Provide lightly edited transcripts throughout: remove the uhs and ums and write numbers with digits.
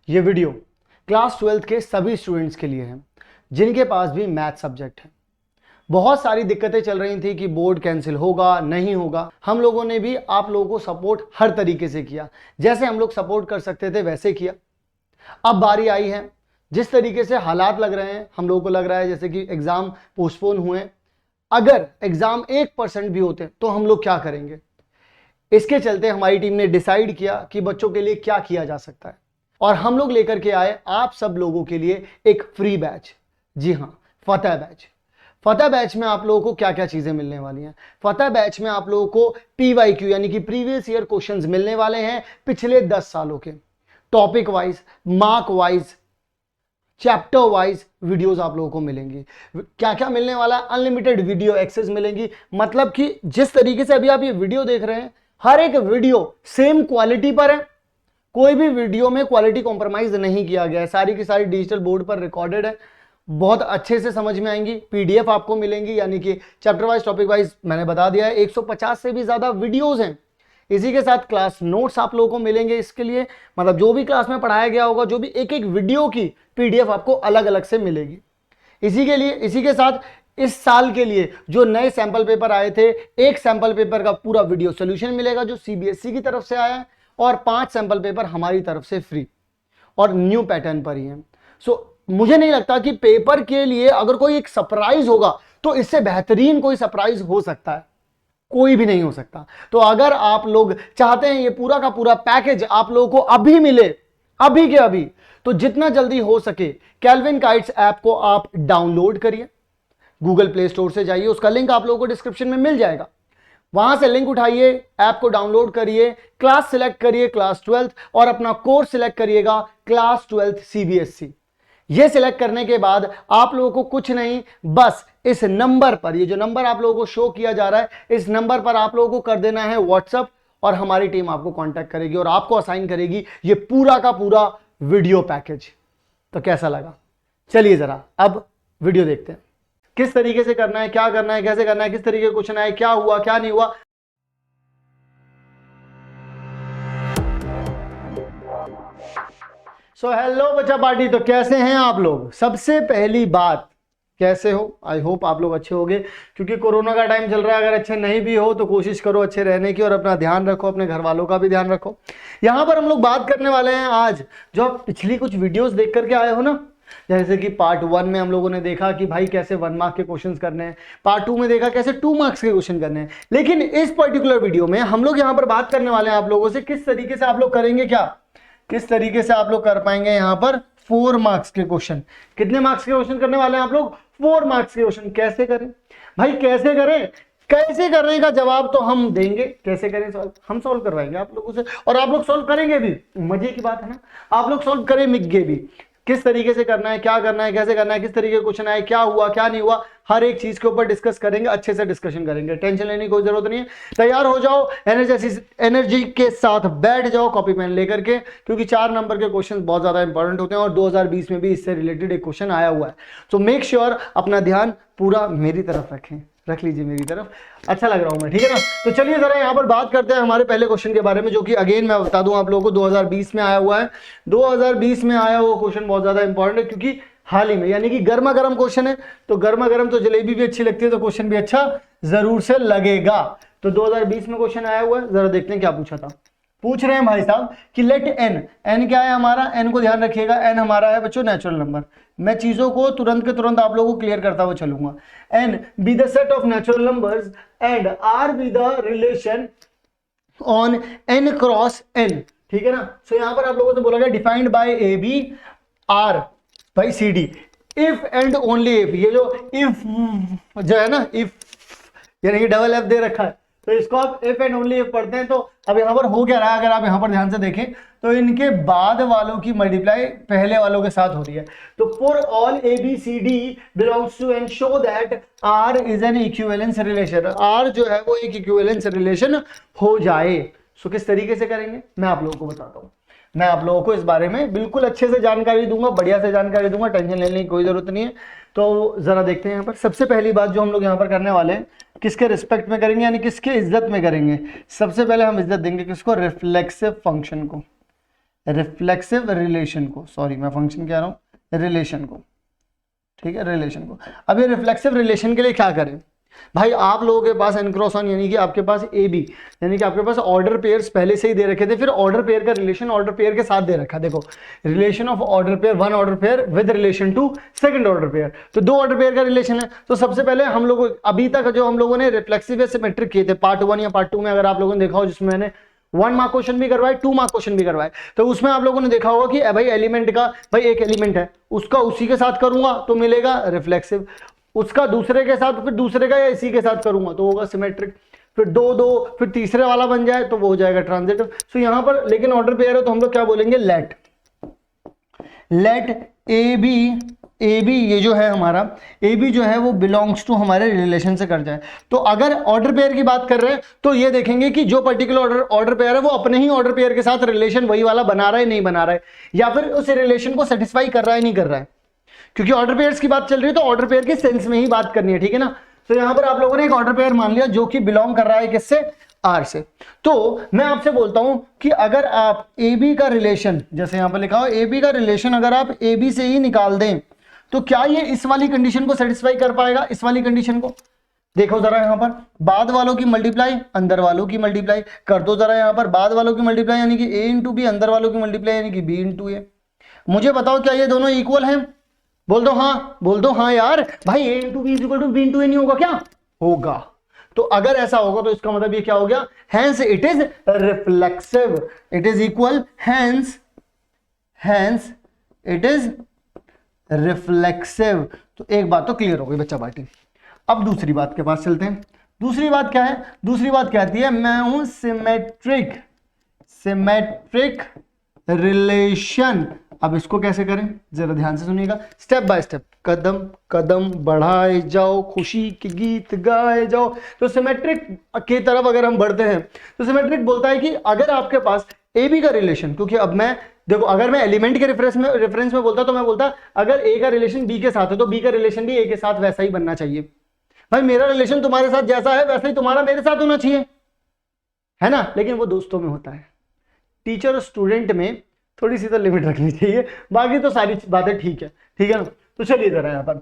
ये video class 12th के सभी स्टूडेंट्स के लिए है जिनके पास भी मैथ सब्जेक्ट है। बहुत सारी दिक्कतें चल रही थी कि बोर्ड कैंसिल होगा नहीं होगा। हम लोगों ने भी आप लोगों को सपोर्ट हर तरीके से किया, जैसे हम लोग सपोर्ट कर सकते थे वैसे किया। अब बारी आई है, जिस तरीके से हालात लग रहे हैं हम लोगों को लग रहा है जैसे कि एग्जाम पोस्टपोन हुए। अगर एग्जाम 1% भी होते तो हम लोग क्या करेंगे। इसके चलते हमारी टीम ने डिसाइड किया कि बच्चों के लिए क्या किया जा सकता है, और हम लोग लेकर के आए आप सब लोगों के लिए एक फ्री बैच। जी हाँ, फतेह बैच। फतेह बैच में आप लोगों को क्या क्या चीजें मिलने वाली हैं। फतेह बैच में आप लोगों को PYQ यानी कि प्रीवियस ईयर क्वेश्चंस मिलने वाले हैं पिछले 10 सालों के, topic wise, mark wise, chapter wise videos आप लोगों को मिलेंगी। क्या क्या मिलने वाला है, अनलिमिटेड वीडियो एक्सेस मिलेंगी। मतलब कि जिस तरीके से अभी आप ये वीडियो देख रहे हैं, हर एक वीडियो सेम क्वालिटी पर है, कोई भी वीडियो में क्वालिटी कॉम्प्रोमाइज नहीं किया गया है, सारी की सारी डिजिटल बोर्ड पर रिकॉर्डेड है, बहुत अच्छे से समझ में आएंगी। PDF आपको मिलेंगी, यानी कि चैप्टर वाइज टॉपिक वाइज मैंने बता दिया है। 150 से भी ज्यादा वीडियोस हैं। इसी के साथ क्लास नोट्स आप लोगों को मिलेंगे। इसके लिए मतलब जो भी क्लास में पढ़ाया गया होगा, जो भी एक एक वीडियो की PDF आपको अलग अलग से मिलेगी। इसी के साथ इस साल के लिए जो नए सैंपल पेपर आए थे, एक सैंपल पेपर का पूरा वीडियो सोल्यूशन मिलेगा जो CBSE की तरफ से आया है, और 5 सैंपल पेपर हमारी तरफ से फ्री और न्यू पैटर्न पर ही है। मुझे नहीं लगता कि पेपर के लिए अगर कोई एक सरप्राइज होगा तो इससे बेहतरीन कोई सरप्राइज हो सकता है, कोई भी नहीं हो सकता। तो अगर आप लोग चाहते हैं ये पूरा का पूरा पैकेज आप लोगों को अभी मिले, अभी के अभी, तो जितना जल्दी हो सके केल्विन काइट्स ऐप को आप डाउनलोड करिए। गूगल प्ले स्टोर से जाइए, उसका लिंक आप लोगों को डिस्क्रिप्शन में मिल जाएगा। वहां से लिंक उठाइए, ऐप को डाउनलोड करिए, क्लास सिलेक्ट करिए क्लास 12th, और अपना कोर्स सिलेक्ट करिएगा क्लास 12th CBSE। ये सिलेक्ट करने के बाद आप लोगों को कुछ नहीं, बस इस नंबर पर, ये जो नंबर आप लोगों को शो किया जा रहा है, इस नंबर पर आप लोगों को कर देना है व्हाट्सएप, और हमारी टीम आपको कांटेक्ट करेगी और आपको असाइन करेगी ये पूरा का पूरा वीडियो पैकेज। तो कैसा लगा, चलिए जरा अब वीडियो देखते हैं। किस तरीके से करना है, क्या करना है, कैसे करना है, किस तरीके का क्वेश्चन आए, क्या हुआ क्या नहीं हुआ। हेलो बच्चा पार्टी, तो कैसे हैं आप लोग। सबसे पहली बात, कैसे हो। आई होप आप लोग अच्छे होंगे, क्योंकि कोरोना का टाइम चल रहा है। अगर अच्छे नहीं भी हो तो कोशिश करो अच्छे रहने की, और अपना ध्यान रखो, अपने घर वालों का भी ध्यान रखो। यहां पर हम लोग बात करने वाले हैं आज, जो आप पिछली कुछ वीडियोस देख करके आए हो ना, जैसे कि पार्ट 1 में हम लोगों ने देखा कि भाई कैसे 1 मार्क के क्वेश्चन करने हैं, पार्ट 2 में देखा कैसे 2 मार्क्स के क्वेश्चन करने हैं। लेकिन इस पर्टिकुलर वीडियो में हम लोग यहाँ पर बात करने वाले हैं आप लोगों से किस तरीके से आप लोग करेंगे, क्या किस तरीके से आप लोग कर पाएंगे यहाँ पर 4 मार्क्स के क्वेश्चन। कितने मार्क्स के क्वेश्चन करने वाले हैं आप लोग, 4 मार्क्स के क्वेश्चन। कैसे करें भाई, कैसे करें, कैसे करने का जवाब तो हम देंगे। कैसे करें सॉल्व, हम सॉल्व करवाएंगे आप लोगों से, और आप लोग सॉल्व करेंगे भी। मजे की बात है ना, आप लोग सॉल्व करेंगे भी। किस तरीके से करना है, क्या करना है, कैसे करना है, किस तरीके का क्वेश्चन आए, क्या हुआ क्या नहीं हुआ, हर एक चीज के ऊपर डिस्कस करेंगे, अच्छे से डिस्कशन करेंगे। टेंशन लेने की कोई जरूरत नहीं है। तैयार हो जाओ, एनर्जी के साथ बैठ जाओ कॉपी पेन लेकर के, क्योंकि 4 नंबर के क्वेश्चन बहुत ज्यादा इंपॉर्टेंट होते हैं, और 2020 में भी इससे रिलेटेड एक क्वेश्चन आया हुआ है। तो मेक श्योर अपना ध्यान पूरा मेरी तरफ रखें, रख लीजिए मेरी तरफ। अच्छा लग रहा हूं मैं, ठीक है ना। तो चलिए जरा यहाँ पर बात करते हैं हमारे पहले क्वेश्चन के बारे में, जो कि अगेन मैं बता दूं आप लोगों को 2020 में आया हुआ है। 2020 में आया हुआ क्वेश्चन बहुत ज्यादा इंपॉर्टेंट है, क्योंकि हाल ही में, यानी कि गर्मा गर्म क्वेश्चन है। तो गर्मा गर्म तो जलेबी भी अच्छी लगती है, तो क्वेश्चन भी अच्छा जरूर से लगेगा। तो 2020 में क्वेश्चन आया हुआ है, जरा देखते हैं क्या पूछा था। पूछ रहे हैं भाई साहब कि लेट n क्या है हमारा, n को ध्यान रखिएगा, n हमारा है बच्चों नेचुरल नंबर। मैं चीजों को तुरंत के तुरंत आप लोगों को क्लियर करता हुआ चलूंगा। n be the set of natural numbers and r be the relation on n cross n, ठीक है ना। सो यहां पर आप लोगों से बोला गया defined by AB R by CD, if and only if. ये जो इफ जो है ना, इफ यानी कि डबल F दे रखा है, तो इसको आप इफ एंड ओनली इफ पढ़ते हैं। तो अब यहाँ पर हो क्या रहा है, अगर आप यहाँ पर ध्यान से देखें तो इनके बाद वालों की मल्टीप्लाई पहले वालों के साथ हो रही है। तो for all ABCD belongs to and show that R is an equivalence relation, R जो है वो एक इक्विवेलेंस रिलेशन हो जाए। सो किस तरीके से करेंगे मैं आप लोगों को बताता हूँ। मैं आप लोगों को इस बारे में बिल्कुल अच्छे से जानकारी दूंगा, बढ़िया से जानकारी दूंगा, टेंशन लेने की कोई जरूरत नहीं है। तो जरा देखते हैं यहाँ पर। सबसे पहली बात जो हम लोग यहाँ पर करने वाले हैं, किसके रिस्पेक्ट में करेंगे, यानी किसके इज्जत में करेंगे। सबसे पहले हम इज्जत देंगे किसको, रिफ्लेक्सिव फंक्शन को। रिफ्लेक्सिव रिलेशन को, सॉरी मैं फंक्शन कह रहा हूं, रिलेशन को, ठीक है, रिलेशन को। अब ये रिफ्लेक्सिव रिलेशन के लिए क्या करें भाई, आप लोगों के पास एन क्रॉस ऑन यानी कि आपके पास ए बी यानी कि आपके पास ऑर्डर पेयर्स पहले से ही दे रखे थे, फिर ऑर्डर पेयर का रिलेशन ऑर्डर पेयर के साथ दे रखा। देखो relation of order pair, one order pair with relation to second order pair, तो दो ऑर्डर पेयर का रिलेशन है। तो सबसे पहले हम लोग अभी तक जो हम लोगों ने रिफ्लेक्सिव या सिमेट्रिक किए थे पार्ट 1 या पार्ट 2 में, अगर आप लोगों ने देखा हो, जिसमें मैंने 1 मार्क क्वेश्चन भी करवाए, 2 मार्क क्वेश्चन भी करवाए, तो उसमें आप लोगों ने देखा होगा कि भाई एलिमेंट का, भाई एक एलिमेंट है उसका उसी के साथ करूंगा तो मिलेगा रिफ्लेक्सिव, उसका दूसरे के साथ, फिर दूसरे का या इसी के साथ करूंगा तो होगा सिमेट्रिक, फिर दो दो, फिर तीसरे वाला बन जाए तो वो हो जाएगा ट्रांजिटिव। सो यहां पर लेकिन ऑर्डर पेयर है तो हम लोग क्या बोलेंगे, लेट ए बी ये जो है हमारा ए बी जो है वो बिलोंग्स टू हमारे रिलेशन से कर जाए। तो अगर ऑर्डर पेयर की बात कर रहे हैं तो ये देखेंगे कि जो पर्टिकुलर ऑर्डर पेयर है वो अपने ही ऑर्डर पेयर के साथ रिलेशन वही वाला बना रहा है नहीं बना रहा है, या फिर उस रिलेशन को सेटिस्फाई कर रहा है नहीं कर रहा है, क्योंकि ऑर्डर पेयर्स की बात चल रही है तो ऑर्डर पेयर के सेंस में ही बात करनी है, ठीक है ना। तो यहां पर आप लोगों ने एक ऑर्डर पेयर मान लिया जो कि बिलोंग कर रहा है किससे, आर से। तो मैं आपसे बोलता हूं कि अगर आप ए बी का रिलेशन, जैसे यहां पर लिखा हो ए बी का रिलेशन अगर आप ए बी से ही निकाल दें तो क्या ये इस वाली कंडीशन को सेटिस्फाई कर पाएगा, इस वाली कंडीशन को। देखो जरा यहां पर बाद वालों की मल्टीप्लाई अंदर वालों की मल्टीप्लाई कर दो जरा, यहां पर बाद वालों की मल्टीप्लाई यानी कि a इंटू बी, अंदर वालों की मल्टीप्लाई यानी कि b इंटू ए। मुझे बताओ क्या ये दोनों इक्वल हैं, बोल दो हाँ, बोल दो हाँ यार, भाई a into b is equal to b into a नहीं होगा क्या, होगा। तो अगर ऐसा होगा तो इसका मतलब ये क्या हो गया, hence it is reflexive, it is equal, hence it is reflexive. तो एक बात तो क्लियर हो गई बच्चा बाटी। अब दूसरी बात के पास चलते हैं। दूसरी बात क्या है, दूसरी बात कहती है मैं हूं सिमेट्रिक रिलेशन। अब इसको कैसे करें जरा ध्यान से सुनिएगा, स्टेप बाय स्टेप, कदम कदम बढ़ाए जाओ, खुशी के गीत गाए जाओ। तो सिमेट्रिक की तरफ अगर हम बढ़ते हैं तो सिमेट्रिक बोलता है कि अगर आपके पास ए बी का रिलेशन, क्योंकि अब मैं देखो अगर मैं एलिमेंट के रेफरेंस में बोलता तो मैं बोलता अगर ए का रिलेशन बी के साथ है तो बी का रिलेशन भी ए के साथ वैसा ही बनना चाहिए। भाई मेरा रिलेशन तुम्हारे साथ जैसा है वैसा ही तुम्हारा मेरे साथ होना चाहिए, है ना। लेकिन वो दोस्तों में होता है, टीचर और स्टूडेंट में थोड़ी सी तो लिमिट रखनी चाहिए, बाकी तो सारी बातें ठीक है ना। तो चलिए जरा यहां पर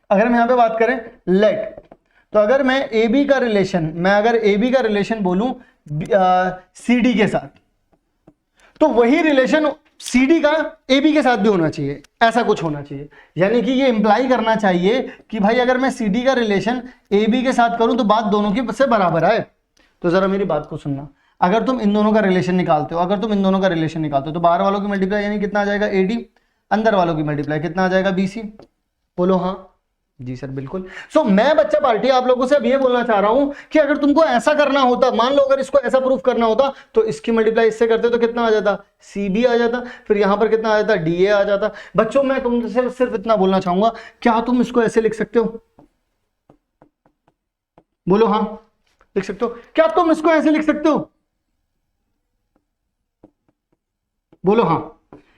अगर हम यहां पे बात करें लेट, तो अगर मैं ए बी का रिलेशन, मैं अगर ए बी का रिलेशन बोलूं सी डी के साथ, तो वही रिलेशन सी डी का ए बी के साथ भी होना चाहिए, ऐसा कुछ होना चाहिए। यानी कि ये इंप्लाई करना चाहिए कि भाई अगर मैं सी डी का रिलेशन ए बी के साथ करूं तो बात दोनों की से बराबर आए। तो जरा मेरी बात को सुनना, अगर तुम इन दोनों का रिलेशन निकालते हो, तो बाहर वालों की मल्टीप्लाई यानी कितना आ जाएगा ए डी, अंदर वालों की मल्टीप्लाई कितना आ जाएगा बी सी। बोलो हाँ जी सर बिल्कुल। सो मैं बच्चा पार्टी आप लोगों से अब ये बोलना चाह रहा हूं कि अगर तुमको ऐसा करना होता, मान लो अगर इसको ऐसा प्रूफ करना होता तो इसकी मल्टीप्लाई इससे करते तो कितना आ जाता, सी बी आ जाता, फिर यहां पर कितना आ जाता, डी ए आ जाता। बच्चों मैं तुमसे सिर्फ इतना बोलना चाहूंगा, क्या तुम इसको ऐसे लिख सकते हो, बोलो हाँ लिख सकते हो, क्या तुम इसको ऐसे लिख सकते हो, बोलो हाँ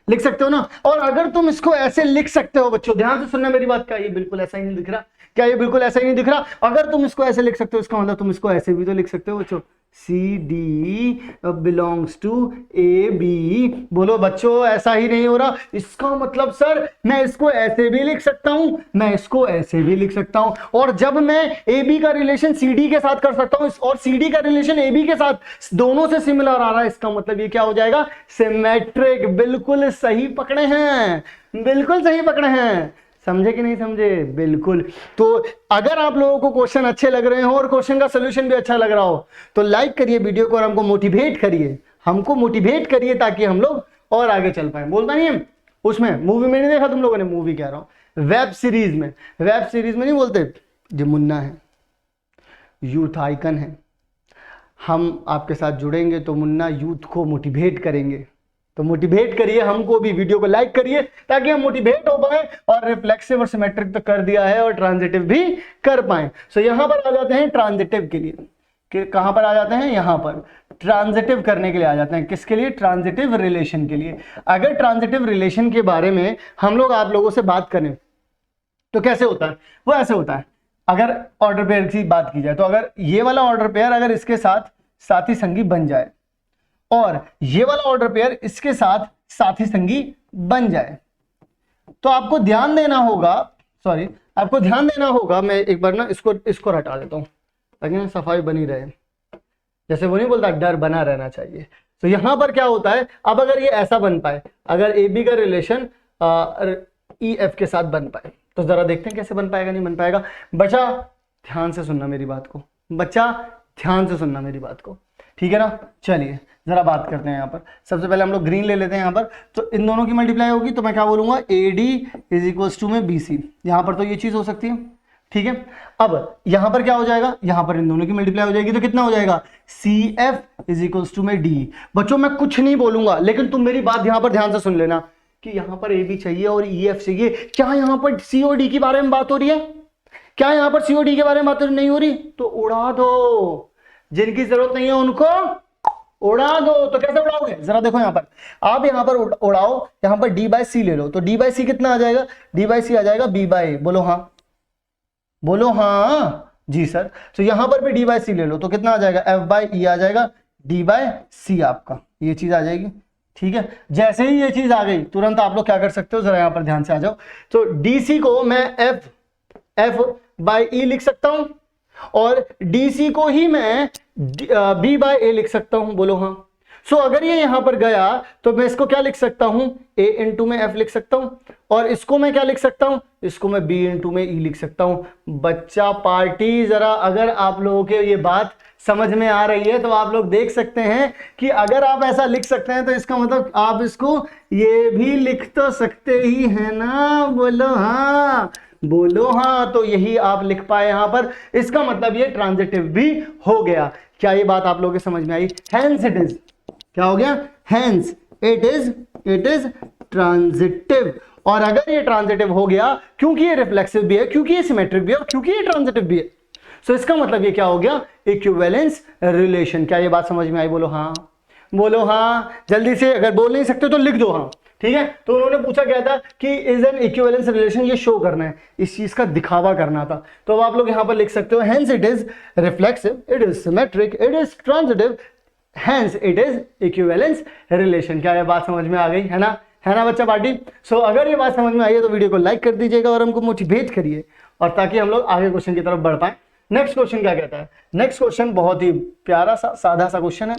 लिख सकते हो ना। और अगर तुम इसको ऐसे लिख सकते हो, बच्चों ध्यान से सुनना मेरी बात, क्या ये बिल्कुल ऐसा ही नहीं दिख रहा, क्या ये बिल्कुल ऐसा ही नहीं दिख रहा। अगर तुम इसको ऐसे लिख सकते हो इसका मतलब तुम इसको ऐसे भी तो लिख सकते हो बच्चों, C D belongs to A B. बोलो बच्चों ऐसा ही नहीं हो रहा, इसका मतलब सर मैं इसको ऐसे भी लिख सकता हूं, मैं इसको ऐसे भी लिख सकता हूं, और जब मैं ए बी का रिलेशन सी डी के साथ कर सकता हूं और सी डी का रिलेशन ए बी के साथ दोनों से सिमिलर आ रहा है, इसका मतलब ये क्या हो जाएगा, सिमेट्रिक। बिल्कुल सही पकड़े हैं, बिल्कुल सही पकड़े हैं, समझे कि नहीं समझे, बिल्कुल। तो अगर आप लोगों को क्वेश्चन अच्छे लग रहे हो और क्वेश्चन का सोल्यूशन भी अच्छा लग रहा हो तो लाइक करिए वीडियो को और हमको मोटिवेट करिए ताकि हम लोग और आगे चल पाए। बोलता नहीं है उसमें, मूवी में नहीं देखा तुम लोगों ने, मूवी कह रहा हूं वेब सीरीज में नहीं बोलते, जो मुन्ना है यूथ आइकन है, हम आपके साथ जुड़ेंगे तो मुन्ना यूथ को मोटिवेट करेंगे। तो मोटिवेट करिए हमको भी, वीडियो को लाइक करिए ताकि हम मोटिवेट हो पाए, और रिफ्लेक्सिव और सिमेट्रिक तो कर दिया है और ट्रांजिटिव भी कर पाए। सो यहां पर आ जाते हैं ट्रांजिटिव के लिए, कि कहां पर आ जाते हैं, यहां पर ट्रांजिटिव करने के लिए आ जाते हैं। किसके लिए, ट्रांजिटिव रिलेशन के लिए। अगर ट्रांजिटिव रिलेशन के बारे में हम लोग आप लोगों से बात करें तो कैसे होता है, वो ऐसे होता है। अगर ऑर्डर पेयर की बात की जाए तो अगर ये वाला ऑर्डर पेयर अगर इसके साथ साथी संगी बन जाए और ये वाला ऑर्डर पेयर इसके साथ साथी संगी बन जाए, तो आपको ध्यान देना होगा, आपको ध्यान देना होगा, मैं एक बार ना इसको हटा देता हूं ताकि ना सफाई बनी रहे, जैसे वो नहीं बोलता डर बना रहना चाहिए। तो यहां पर क्या होता है, अब अगर ये ऐसा बन पाए, अगर ए बी का रिलेशन ई एफ के साथ बन पाए, तो जरा देखते हैं कैसे बन पाएगा, नहीं बन पाएगा। बच्चा ध्यान से सुनना मेरी बात को, बच्चा ध्यान से सुनना मेरी बात को, ठीक है ना। चलिए जरा बात करते हैं यहाँ पर। सबसे पहले हम लोग ग्रीन ले लेते हैं यहाँ पर, तो इन दोनों की मल्टीप्लाई होगी तो मैं क्या बोलूंगा, A D is equals to में बी सी, यहाँ पर तो ये चीज हो सकती है, ठीक है। अब यहां पर क्या हो जाएगा, यहां पर इन दोनों की मल्टीप्लाई हो जाएगी तो कितना हो जाएगा, C F is equals to में डी। बच्चों मैं कुछ नहीं बोलूंगा, लेकिन तुम मेरी बात यहां पर ध्यान से सुन लेना कि यहां पर ए बी चाहिए और ई एफ चाहिए। क्या यहां पर सी और डी के बारे में बात हो रही है, क्या यहां पर सी और डी के बारे में बात नहीं हो रही, तो उड़ा दो, जिनकी जरूरत नहीं है उनको उड़ा दो। तो कैसे उड़ाओगे, जरा देखो यहां पर, आप यहां पर उड़ाओ, यहां पर डी बाय सी ले लो, तो डी बाय सी कितना आ जाएगा, डी बाय सी आ जाएगा बी बाय ए। बोलो हाँ, बोलो हाँ जी सर। तो यहां पर भी डी बाय सी ले लो तो कितना आ जाएगा, एफ बाय ई आ जाएगा, डी बाय सी आपका ये चीज आ जाएगी, ठीक है। जैसे ही ये चीज आ गई तुरंत आप लोग क्या कर सकते हो, जरा यहां पर ध्यान से आ जाओ। तो डीसी को मैं एफ बाय ई लिख सकता हूं और डीसी को ही मैं बी बाय ए लिख सकता हूं। बोलो हाँ। सो अगर ये यहां पर गया तो मैं इसको क्या लिख सकता हूं, ए इंटू में एफ लिख सकता हूं, और इसको मैं क्या लिख सकता हूं, इसको मैं बी इंटू में ई लिख सकता हूं। बच्चा पार्टी, जरा अगर आप लोगों के ये बात समझ में आ रही है तो आप लोग देख सकते हैं कि अगर आप ऐसा लिख सकते हैं तो इसका मतलब आप इसको ये भी लिख तो सकते ही है ना। बोलो हाँ, बोलो हाँ। तो यही आप लिख पाए यहां पर, इसका मतलब ये ट्रांजिटिव भी हो गया। क्या ये बात आप लोगों के समझ में आई। हेंस इट इज, क्या हो गया, हेंस इट इज ट्रांजिटिव। और अगर ये ट्रांजिटिव हो गया, क्योंकि ये रिफ्लेक्सिव भी है, क्योंकि ये सिमेट्रिक भी है, क्योंकि ये ट्रांजिटिव भी है, सो इसका मतलब ये क्या हो गया, इक्विवेलेंस रिलेशन। क्या ये बात समझ में आई, बोलो हाँ, बोलो हाँ जल्दी से। अगर बोल नहीं सकते तो लिख दो हाँ, ठीक है। तो उन्होंने पूछा क्या था कि इज एन इक्विवेलेंस रिलेशन, ये शो करना है, इस चीज का दिखावा करना था। तो अब आप लोग यहां पर लिख सकते हो, hence it is reflexive, it is symmetric, it is transitive, hence it is equivalence relation. क्या ये बात समझ में आ गई है ना, है ना बच्चा पार्टी। सो अगर ये बात समझ में आई है तो वीडियो को लाइक कर दीजिएगा और हमको मोटिवेट करिए, और ताकि हम लोग आगे क्वेश्चन की तरफ बढ़ पाए। नेक्स्ट क्वेश्चन क्या कहता है, नेक्स्ट क्वेश्चन बहुत ही प्यारा सा सादा सा क्वेश्चन है।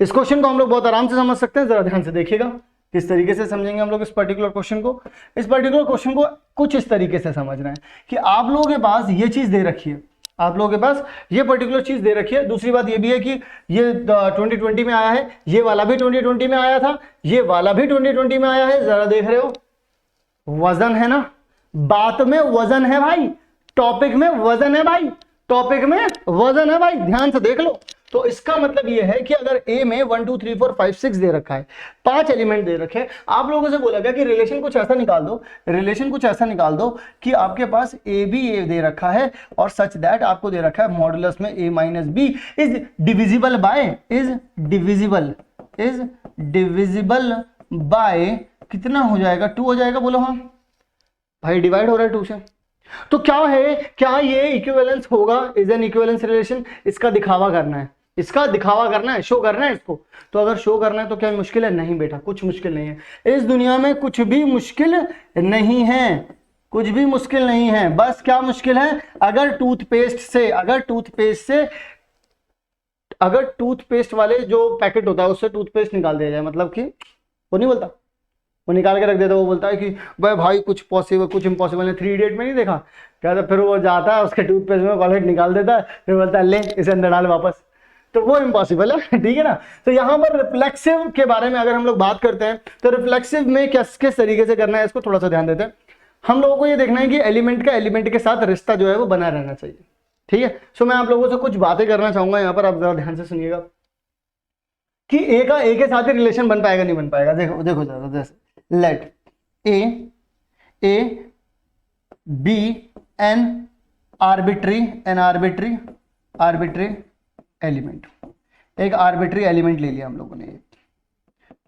इस क्वेश्चन को हम लोग बहुत आराम से समझ सकते हैं, जरा ध्यान से देखिएगा किस तरीके से समझेंगे हम लोग इस पर्टिकुलर क्वेश्चन को। इस पर्टिकुलर क्वेश्चन को कुछ इस तरीके से समझना है कि आप लोगों के पास ये चीज दे रखी है, आप लोगों के पास ये पर्टिकुलर चीज दे रखी है। दूसरी बात ये भी है कि ये 2020 में आया है, ये वाला भी 2020 में आया था, ये वाला भी 2020 में आया है। जरा देख रहे हो, वजन है ना, बात में वजन है भाई, टॉपिक में वजन है भाई, टॉपिक में वजन है भाई, ध्यान से देख लो। तो इसका मतलब यह है कि अगर ए में 1 2 3 4 5 6 दे रखा है, 5 एलिमेंट दे रखे हैं, आप लोगों से बोला गया कि रिलेशन कुछ ऐसा निकाल दो, रिलेशन कुछ ऐसा निकाल दो कि आपके पास ए बी ए दे रखा है और सच दैट आपको दे रखा है मॉडुलस में a minus b is divisible by, is divisible by कितना हो जाएगा, 2 हो जाएगा। बोलो हाँ भाई, डिवाइड हो रहा है 2 से। तो क्या है, क्या ये इक्विवेलेंस होगा, इज एन इक्विवेलेंस रिलेशन। इसका दिखावा करना है, इसका दिखावा करना है, शो करना है इसको। तो अगर शो करना है तो क्या मुश्किल है, नहीं बेटा कुछ मुश्किल नहीं है इस दुनिया में, कुछ भी मुश्किल नहीं है, कुछ भी मुश्किल नहीं है। बस क्या मुश्किल है, अगर टूथपेस्ट वाले जो पैकेट होता है उससे टूथपेस्ट निकाल दिया जाए, मतलब कि वो नहीं बोलता, वो निकाल के रख देता, वो बोलता है कि भाई कुछ पॉसिबल कुछ इम्पॉसिबल है। 3 इडियट में नहीं देखा क्या था, फिर वो जाता है उसके टूथपेस्ट में कॉलेट निकाल देता है, फिर बोलता है ले इसे अंदर डाल वापस, तो वो इम्पॉसिबल है, ठीक है ना। तो यहाँ पर रिफ्लेक्सिव के बारे में अगर हम लोग बात करते हैं तो रिफ्लेक्सिव में किस तरीके से करना है, इसको थोड़ा सा ध्यान देते हैं। हम लोगों को ये देखना है कि एलिमेंट का एलिमेंट के साथ रिश्ता जो है वो बना रहना चाहिए, ठीक है। सो मैं आप लोगों से कुछ बातें करना चाहूंगा यहाँ पर, आप जरा ध्यान से सुनिएगा कि ए के साथ ही रिलेशन बन पाएगा नहीं बन पाएगा। देखो देखो जरा, जैसे let A B an arbitrary element, एक आर्बिट्री एलिमेंट ले लिया हम लोगों ने,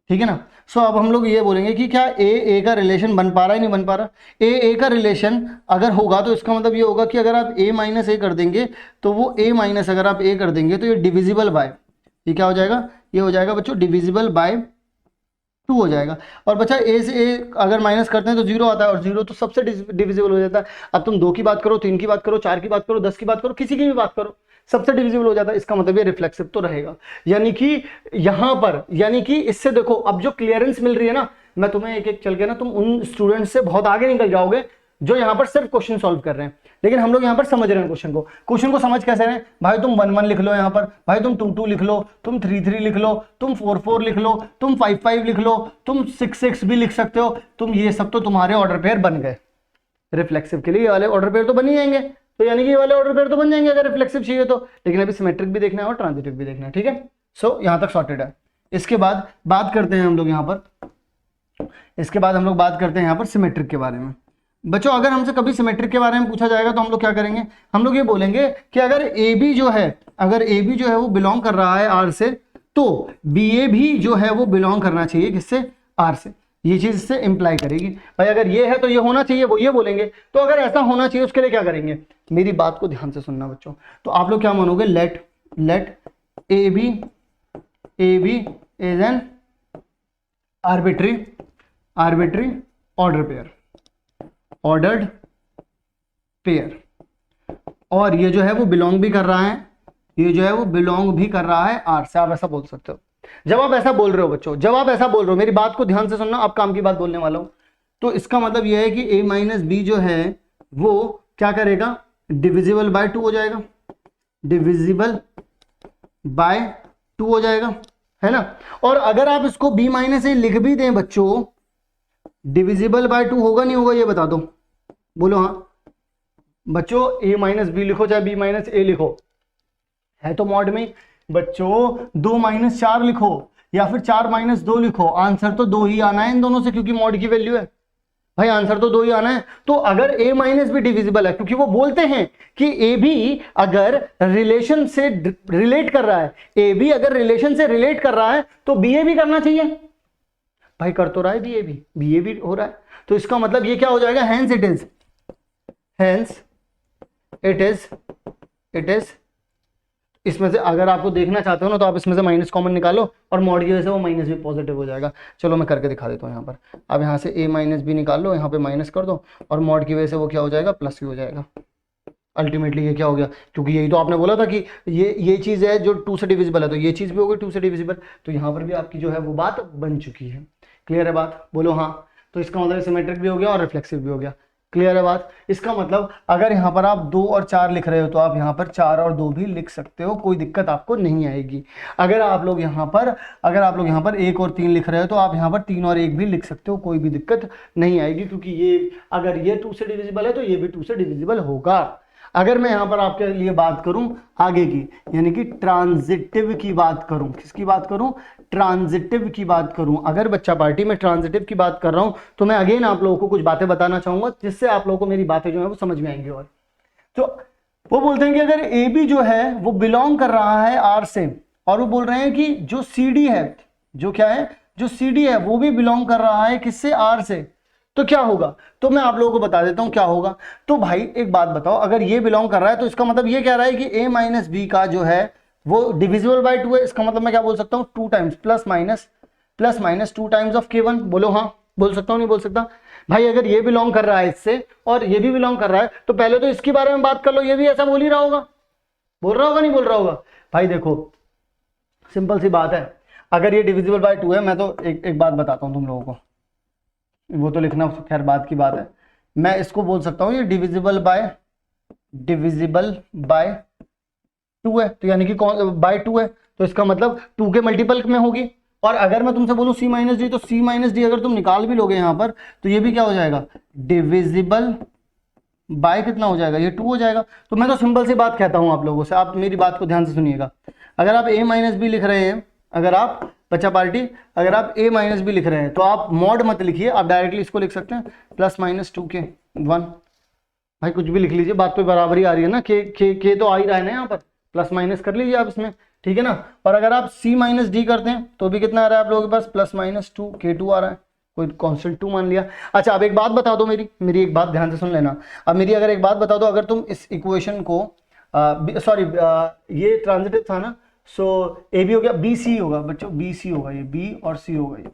ठीक है ना। सो अब हम लोग ये बोलेंगे कि क्या ए का रिलेशन बन पा रहा है नहीं बन पा रहा। ए का रिलेशन अगर होगा तो इसका मतलब ये होगा कि अगर आप a माइनस ए कर देंगे तो वो a माइनस अगर आप a कर देंगे तो ये डिविजिबल बाय, ये क्या हो जाएगा, ये हो जाएगा बच्चों डिविजिबल बाय 2 हो जाएगा। और बच्चा ए से ए अगर माइनस करते हैं तो 0 आता है, और 0 तो सबसे डिविजिबल हो जाता है। अब तुम 2 की बात करो, 3 की बात करो, 4 की बात करो, 10 की बात करो, किसी की भी बात करो, सबसे डिविजिबल हो जाता है। इसका मतलब ये रिफ्लेक्सिव तो रहेगा। यानी कि यहां पर, यानी कि इससे देखो अब जो क्लियरेंस मिल रही है ना, मैं तुम्हें एक एक चल के ना, तुम उन स्टूडेंट से बहुत आगे निकल जाओगे जो यहां पर सिर्फ क्वेश्चन सॉल्व कर रहे हैं। लेकिन हम लोग यहां पर समझ रहे हैं क्वेश्चन को समझ कैसे रहे हैं भाई, तुम 1 1 लिख लो यहां पर, भाई तुम 2 2 लिख लो, तुम 3 3 लिख लो, तुम 4 4 लिख लो, तुम 5 5 लिख लो, तुम 6 6 भी लिख सकते हो, तुम ये सब तो तुम्हारे ऑर्डर पेयर बन गए। रिफ्लेक्सिव के लिए ये वाले ऑर्डर पेयर तो बन ही जाएंगे, तो यानी कि ये वाले ऑर्डर पेयर तो बन जाएंगे अगर रिफ्लेक्सिव चाहिए तो। लेकिन अभी सिमेट्रिक भी देखना है और ट्रांजिटिव भी देखना है, ठीक है। सो यहां तक सॉर्टेड है। इसके बाद बात करते हैं हम लोग यहां पर, इसके बाद हम लोग बात करते हैं यहां पर सिमेट्रिक के बारे में। बच्चों अगर हमसे कभी सिमेट्रिक के बारे में पूछा जाएगा तो हम लोग क्या करेंगे, हम लोग ये बोलेंगे कि अगर ए बी जो है, अगर ए बी जो है वो बिलोंग कर रहा है आर से, तो बी ए भी जो है वो बिलोंग करना चाहिए किससे, आर से। ये चीज इससे इंप्लाई करेगी भाई अगर ये है तो ये होना चाहिए, वो ये बोलेंगे। तो अगर ऐसा होना चाहिए उसके लिए क्या करेंगे, मेरी बात को ध्यान से सुनना बच्चों। तो आप लोग क्या मानोगे, let A B is an arbitrary ordered pair, और ये जो है वो बिलोंग भी कर रहा है, ये जो है वो बिलोंग भी कर रहा है आर से। आप ऐसा बोल सकते हो। जब आप ऐसा बोल रहे हो बच्चों, जब आप ऐसा बोल रहे हो, मेरी बात को ध्यान से सुनना, आप काम की बात बोलने वाला हूं, तो इसका मतलब यह है कि a माइनस बी जो है वो क्या करेगा, डिविजिबल बाय 2 हो जाएगा, डिविजिबल बाय 2 हो जाएगा, है ना। और अगर आप इसको b माइनस ए लिख भी दें बच्चों, डिविजिबल बाय 2 होगा नहीं होगा ये बता दो, बोलो हाँ बच्चों। a माइनस बी लिखो चाहे b माइनस ए लिखो, है तो मॉड में बच्चों। 2 माइनस 4 लिखो या फिर 4 माइनस 2 लिखो, आंसर तो 2 ही आना है इन दोनों से, क्योंकि मॉड की वैल्यू है भाई, आंसर तो 2 ही आना है। तो अगर a माइनस बी डिविजिबल है, क्योंकि वो बोलते हैं कि ए भी अगर रिलेशन से रिलेट कर रहा है, ए भी अगर रिलेशन से रिलेट कर रहा है तो बी ए भी करना चाहिए भाई, कर तो रहा है बी ए भी हो रहा है। तो इसका मतलब ये क्या हो जाएगा, हेंस इट इज। इसमें से अगर आपको देखना चाहते हो ना तो आप इसमें से माइनस कॉमन निकालो और मॉड की वजह से वो माइनस भी पॉजिटिव हो जाएगा। चलो मैं करके दिखा देता हूँ यहाँ पर। अब यहाँ से a माइनस बी निकाल लो, यहाँ पे माइनस कर दो, और मॉड की वजह से वो क्या हो जाएगा, प्लस ही हो जाएगा। अल्टीमेटली ये क्या हो गया, क्योंकि यही तो आपने बोला था कि ये चीज़ है जो 2 से डिविजिबल है, तो ये चीज़ भी होगी 2 से डिविजिबल, तो यहाँ पर भी आपकी जो है वो बात बन चुकी है। क्लियर है बात, बोलो हाँ। तो इसका मतलब सिमेट्रिक भी हो गया और रिफ्लेक्सिव भी हो गया। क्लियर है बात। इसका मतलब अगर यहाँ पर आप 2 और 4 लिख रहे हो तो आप यहाँ पर 4 और 2 भी लिख सकते हो, कोई दिक्कत आपको नहीं आएगी। अगर आप लोग यहाँ पर 1 और 3 लिख रहे हो तो आप यहाँ पर 3 और 1 भी लिख सकते हो, कोई भी दिक्कत नहीं आएगी, क्योंकि ये अगर ये 2 से डिविजिबल है तो ये भी 2 से डिविजिबल होगा। अगर मैं यहाँ पर आपके लिए बात करूं आगे की, यानी कि ट्रांजिटिव की बात करूं, किसकी बात करूं, ट्रांजिटिव की बात करूं। अगर बच्चा पार्टी में ट्रांजिटिव की बात कर रहा हूं तो मैं अगेन आप लोगों को कुछ बातें बताना चाहूंगा जिससे आप लोगों को मेरी बातें जो है वो समझ में आएंगी। और तो वो बोलते हैं कि अगर ए बी जो है वो बिलोंग कर रहा है आर से, और वो बोल रहे हैं कि जो सी डी है, जो क्या है, जो सी डी है वो भी बिलोंग कर रहा है किससे, आर से, तो क्या होगा। तो मैं आप लोगों को बता देता हूं क्या होगा। तो भाई एक बात बताओ, अगर ये बिलोंग कर रहा है तो इसका मतलब ये कह रहा है कि a माइनस बी का जो है वो डिविजिबल बाय 2 है। इसका मतलब मैं क्या बोल सकता हूं, 2 times plus minus 2 times of k1। बोलो हाँ, बोल सकता हूं नहीं बोल सकता भाई। अगर ये बिलोंग कर रहा है इससे और ये भी बिलोंग कर रहा है तो पहले तो इसके बारे में बात कर लो, ये भी ऐसा बोल ही रहा होगा, बोल रहा होगा नहीं बोल रहा होगा भाई। देखो सिंपल सी बात है, अगर ये डिविजिबल बाय 2 है, मैं तो एक बात बताता हूं तुम लोगों को, वो तो लिखना खैर बात की बात है। मैं इसको बोल सकता हूं ये डिविजिबल बाय 2 है, तो यानी कि बाय 2 है, तो इसका मतलब 2 के मल्टीपल में होगी। और अगर मैं तुमसे बोलूं सी माइनस डी, तो सी माइनस डी अगर तुम निकाल भी लोगे यहाँ पर तो ये भी क्या हो जाएगा, डिविजिबल बाय कितना हो जाएगा, ये 2 हो जाएगा। तो मैं तो सिंपल सी बात कहता हूं आप लोगों से, आप मेरी बात को ध्यान से सुनिएगा। अगर आप a माइनस बी लिख रहे हैं, अगर आप बच्चा पार्टी अगर आप a माइनस बी लिख रहे हैं तो आप मॉड मत लिखिए, आप डायरेक्टली इसको लिख सकते हैं प्लस माइनस 2 के 1। भाई कुछ भी लिख लीजिए, बात पे बराबरी आ रही है ना, के तो आ ही रहा है ना यहाँ पर, प्लस माइनस कर लीजिए आप इसमें, ठीक है ना। और अगर आप c माइनस डी करते हैं तो भी कितना आ रहा है आप लोगों के पास, प्लस माइनस 2 k2 आ रहा है, कोई कांस्टेंट 2 मान लिया। अच्छा अब एक बात बता दो, मेरी एक बात ध्यान से सुन लेना। अब मेरी अगर एक बात बता दो, अगर तुम इस इक्वेशन को ये ट्रांजिटिव था ना, सो ए बी हो गया, बी सी होगा बच्चों, बी सी होगा, ये बी और सी होगा ये,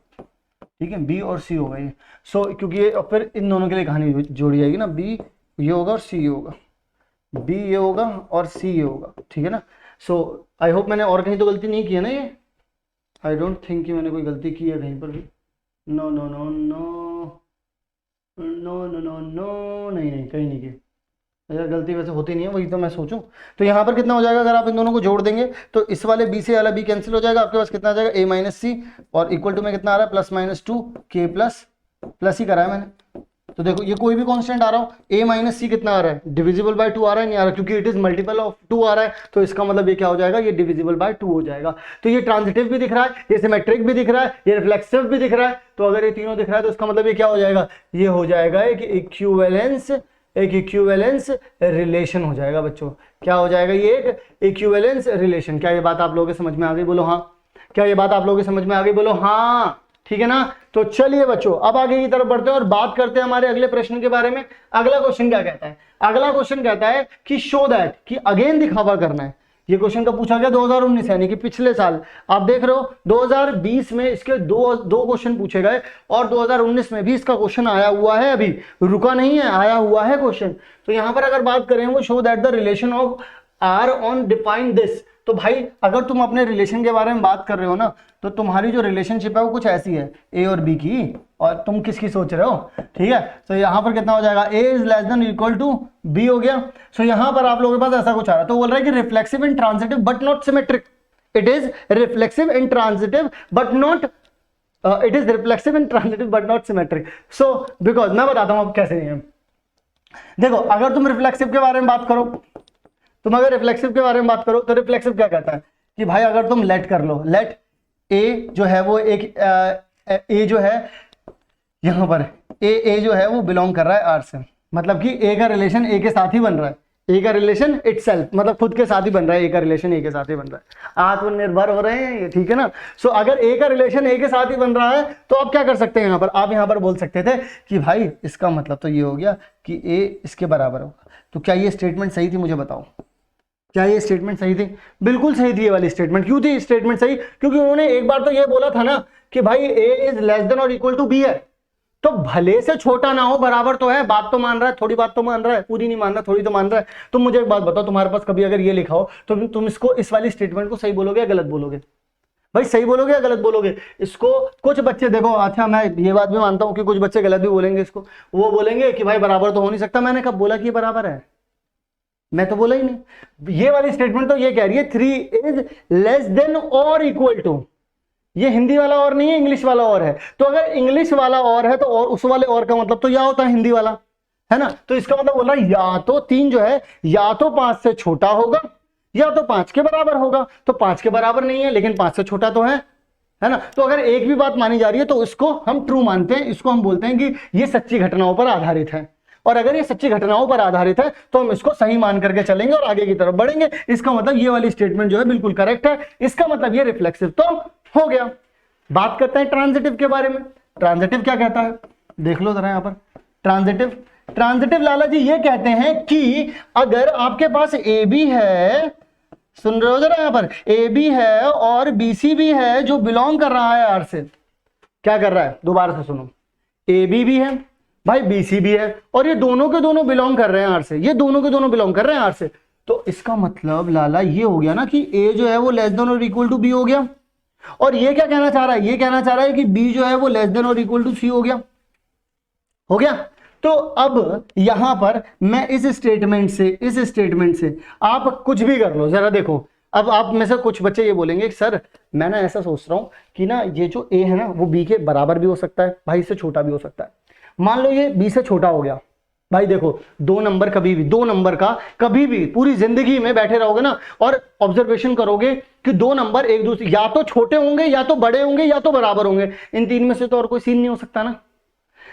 ठीक है, बी और सी होगा ये। सो क्योंकि ये फिर इन दोनों के लिए कहानी जोड़ी जाएगी ना, बी ये होगा और सी ये होगा, बी ये होगा और सी ये होगा, ठीक है ना। सो आई होप मैंने और कहीं तो गलती नहीं की है ना, ये आई डोंट थिंक कि मैंने कोई गलती की है कहीं पर भी। No no no no no no no no, नहीं नहीं कहीं नहीं की। अगर गलती वैसे होती नहीं है, वही तो मैं सोचूं। तो यहाँ पर कितना हो जाएगा, अगर आप इन दोनों को जोड़ देंगे तो इस वाले बी से वाला बी कैंसिल हो जाएगा, आपके पास कितना आ जाएगा ए माइनस सी, और इक्वल टू में कितना आ रहा है प्लस माइनस टू के प्लस प्लस ही करा है मैंने। तो देखो ये कोई भी कांस्टेंट आ रहा हो, ए माइनस सी कितना आ रहा है, डिविजिबल बाय 2 आ रहा है, नहीं आ रहा, क्योंकि इट इज मल्टीपल ऑफ 2 आ रहा है, तो इसका मतलब ये क्या हो जाएगा, ये डिविजिबल बाय 2 हो जाएगा। तो ये ट्रांजिटिव भी दिख रहा है, ये सिमेट्रिक भी दिख रहा है, ये रिफ्लेक्सिव भी दिख रहा है। तो अगर ये तीनों दिख रहा है तो इसका मतलब ये क्या हो जाएगा, ये हो जाएगा एक इक्विवेलेंस रिलेशन हो जाएगा बच्चों। क्या हो जाएगा, ये एक इक्विवेलेंस रिलेशन। क्या ये बात आप लोगों के समझ में आ गई, बोलो हाँ। क्या ये बात आप लोगों के समझ में आ गई, बोलो हाँ, ठीक है ना। तो चलिए बच्चों अब आगे की तरफ बढ़ते हैं और बात करते हैं हमारे अगले प्रश्न के बारे में। अगला क्वेश्चन क्या कहता है, अगला क्वेश्चन कहता है कि शो दैट, कि अगेन दिखावा करना है। ये क्वेश्चन कब पूछा गया, 2019 यानी कि पिछले साल। आप देख रहे हो 2020 में इसके दो क्वेश्चन पूछे गए और 2019 में भी इसका क्वेश्चन आया हुआ है, अभी रुका नहीं है, आया हुआ है क्वेश्चन। तो यहां पर अगर बात करें वो show that the relation of R on define this. तो भाई अगर तुम अपने रिलेशन के बारे में बात कर रहे हो ना, तो तुम्हारी जो रिलेशनशिप है वो कुछ ऐसी है ए और बी की, और तुम किसकी सोच रहे हो, ठीक है। तो यहां पर कितना हो जाएगा, a is less than equal to b हो गया। सो यहां पर आप लोगों के पास ऐसा कुछ आ रहा है, तो बोल रहा है कि reflexive in transitive but not symmetric. It is reflexive in transitive but not it is reflexive in transitive but not symmetric. So because मैं बताता हूं अब कैसे नहीं है। देखो अगर तुम रिफ्लेक्सिव के बारे में बात करो, तुम अगर रिफ्लेक्सिव के बारे में बात करो तो रिफ्लेक्सिव क्या कहता है कि भाई अगर तुम लेट कर लो, लेट ए जो है वो एक ए जो है यहां पर ए जो है वो बिलोंग कर रहा है आर से, मतलब कि ए का रिलेशन ए के साथ ही बन रहा है, ए का रिलेशन इटसेल्फ मतलब खुद के साथ ही बन रहा है, ए का रिलेशन ए के साथ ही बन रहा है, आत्मनिर्भर हो रहे हैं ये, ठीक है ना। सो अगर ए का रिलेशन ए के साथ ही बन रहा है तो आप क्या कर सकते हैं, यहां पर आप यहां पर बोल सकते थे कि भाई इसका मतलब तो ये हो गया कि ए इसके बराबर होगा। तो क्या ये स्टेटमेंट सही थी, मुझे बताओ, क्या ये स्टेटमेंट सही थी? बिल्कुल सही थी ये वाली स्टेटमेंट। क्यों थी स्टेटमेंट सही? क्योंकि उन्होंने एक बार तो ये बोला था ना कि भाई ए इज लेस देन और इक्वल टू बी है, तो भले से छोटा ना हो बराबर तो है। बात तो मान रहा है, थोड़ी बात तो मान रहा है, पूरी नहीं मान रहा, थोड़ी तो मान रहा है। तुम मुझे एक बात बताओ, तुम्हारे पास कभी अगर ये लिखा हो तो तुम इसको, इस वाली स्टेटमेंट को सही बोलोगे या गलत बोलोगे? भाई सही बोलोगे या गलत बोलोगे? इसको कुछ बच्चे देखो, अच्छा मैं ये बात भी मानता हूं कि कुछ बच्चे गलत भी बोलेंगे इसको, वो बोलेंगे कि भाई बराबर तो हो नहीं सकता। मैंने कब बोला कि ये बराबर है? मैं तो बोला ही नहीं। ये वाली स्टेटमेंट तो ये कह रही है 3 इज लेस देन और इक्वल टू, ये हिंदी वाला और नहीं है, इंग्लिश वाला और है। तो अगर इंग्लिश वाला और है तो और उस वाले और का मतलब तो क्या होता है, हिंदी वाला, है ना। तो इसका मतलब बोल रहा है या तो 3 जो है या तो 5 से छोटा होगा या तो 5 के बराबर होगा। तो 5 के बराबर नहीं है लेकिन 5 से छोटा तो है ना। तो अगर एक भी बात मानी जा रही है तो इसको हम ट्रू मानते हैं, इसको हम बोलते हैं कि ये सच्ची घटनाओं पर आधारित है। और अगर ये सच्ची घटनाओं पर आधारित है तो हम इसको सही मान करके चलेंगे और आगे की तरफ बढ़ेंगे। इसका मतलब ये वाली स्टेटमेंट जो है बिल्कुल करेक्ट है। इसका मतलब ये रिफ्लेक्सिव तो हो गया। बात करते हैं ट्रांजिटिव के बारे में। ट्रांजिटिव क्या कहता है, देख लो जरा यहां पर। ट्रांजिटिव लाला जी ये कहते हैं कि अगर आपके पास ए बी है, सुन रहे हो जरा यहां पर, ए बी है और बी सी भी है जो बिलोंग कर रहा है आर से। क्या कर रहा है, दोबारा से सुनो, ए बी भी है भाई, बी सी भी है, और ये दोनों के दोनों बिलोंग कर रहे हैं आर से, ये दोनों के दोनों बिलोंग कर रहे हैं आर से। तो इसका मतलब लाला ये हो गया ना कि ए जो है वो लेस देन और इक्वल टू बी हो गया। और ये क्या कहना चाह रहा है, ये कहना चाह रहा है कि बी जो है वो लेस देन और इक्वल टू सी हो गया। हो गया। तो अब यहां पर मैं इस स्टेटमेंट से आप कुछ भी कर लो, जरा देखो। अब आप में से कुछ बच्चे ये बोलेंगे सर मैं ना ऐसा सोच रहा हूं कि ना ये जो ए है ना वो बी के बराबर भी हो सकता है, भाई इससे छोटा भी हो सकता है। मान लो ये बी से छोटा हो गया, भाई देखो 2 नंबर कभी भी, 2 नंबर का कभी भी पूरी जिंदगी में बैठे रहोगे ना और ऑब्जर्वेशन करोगे कि 2 नंबर एक दूसरे या तो छोटे होंगे या तो बड़े होंगे या तो बराबर होंगे। इन 3 में से तो और कोई सीन नहीं हो सकता ना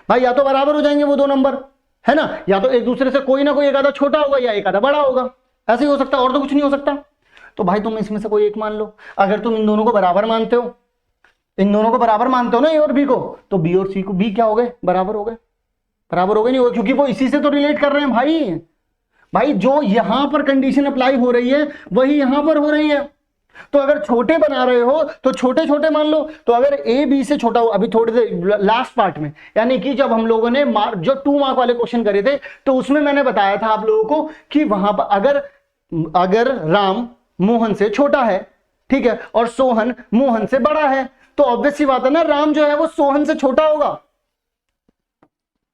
भाई। या तो बराबर हो जाएंगे वो 2 नंबर, है ना, या तो एक दूसरे से कोई ना कोई एक आधा छोटा होगा या एक आधा बड़ा होगा, ऐसे ही हो सकता है, और तो कुछ नहीं हो सकता। तो भाई तुम इसमें से कोई एक मान लो। अगर तुम इन दोनों को बराबर मानते हो, इन दोनों को बराबर मानते हो ना, ए और बी को, तो बी और सी को, बी क्या हो गए, बराबर हो गए। बराबर हो गए नहीं हो, क्योंकि वो इसी से तो रिलेट कर रहे हैं भाई। भाई जो यहां पर कंडीशन अप्लाई हो रही है वही यहां पर हो रही है। तो अगर छोटे बना रहे हो तो छोटे छोटे मान लो। तो अगर ए बी से छोटा हो, अभी थोड़ी देर लास्ट पार्ट में, यानी कि जब हम लोगों ने जो 2 मार्क वाले क्वेश्चन करे थे, तो उसमें मैंने बताया था आप लोगों को कि वहां पर अगर राम मोहन से छोटा है, ठीक है, और सोहन मोहन से बड़ा है, तो ऑब्वियस सी बात है ना, राम जो है वो सोहन से छोटा होगा।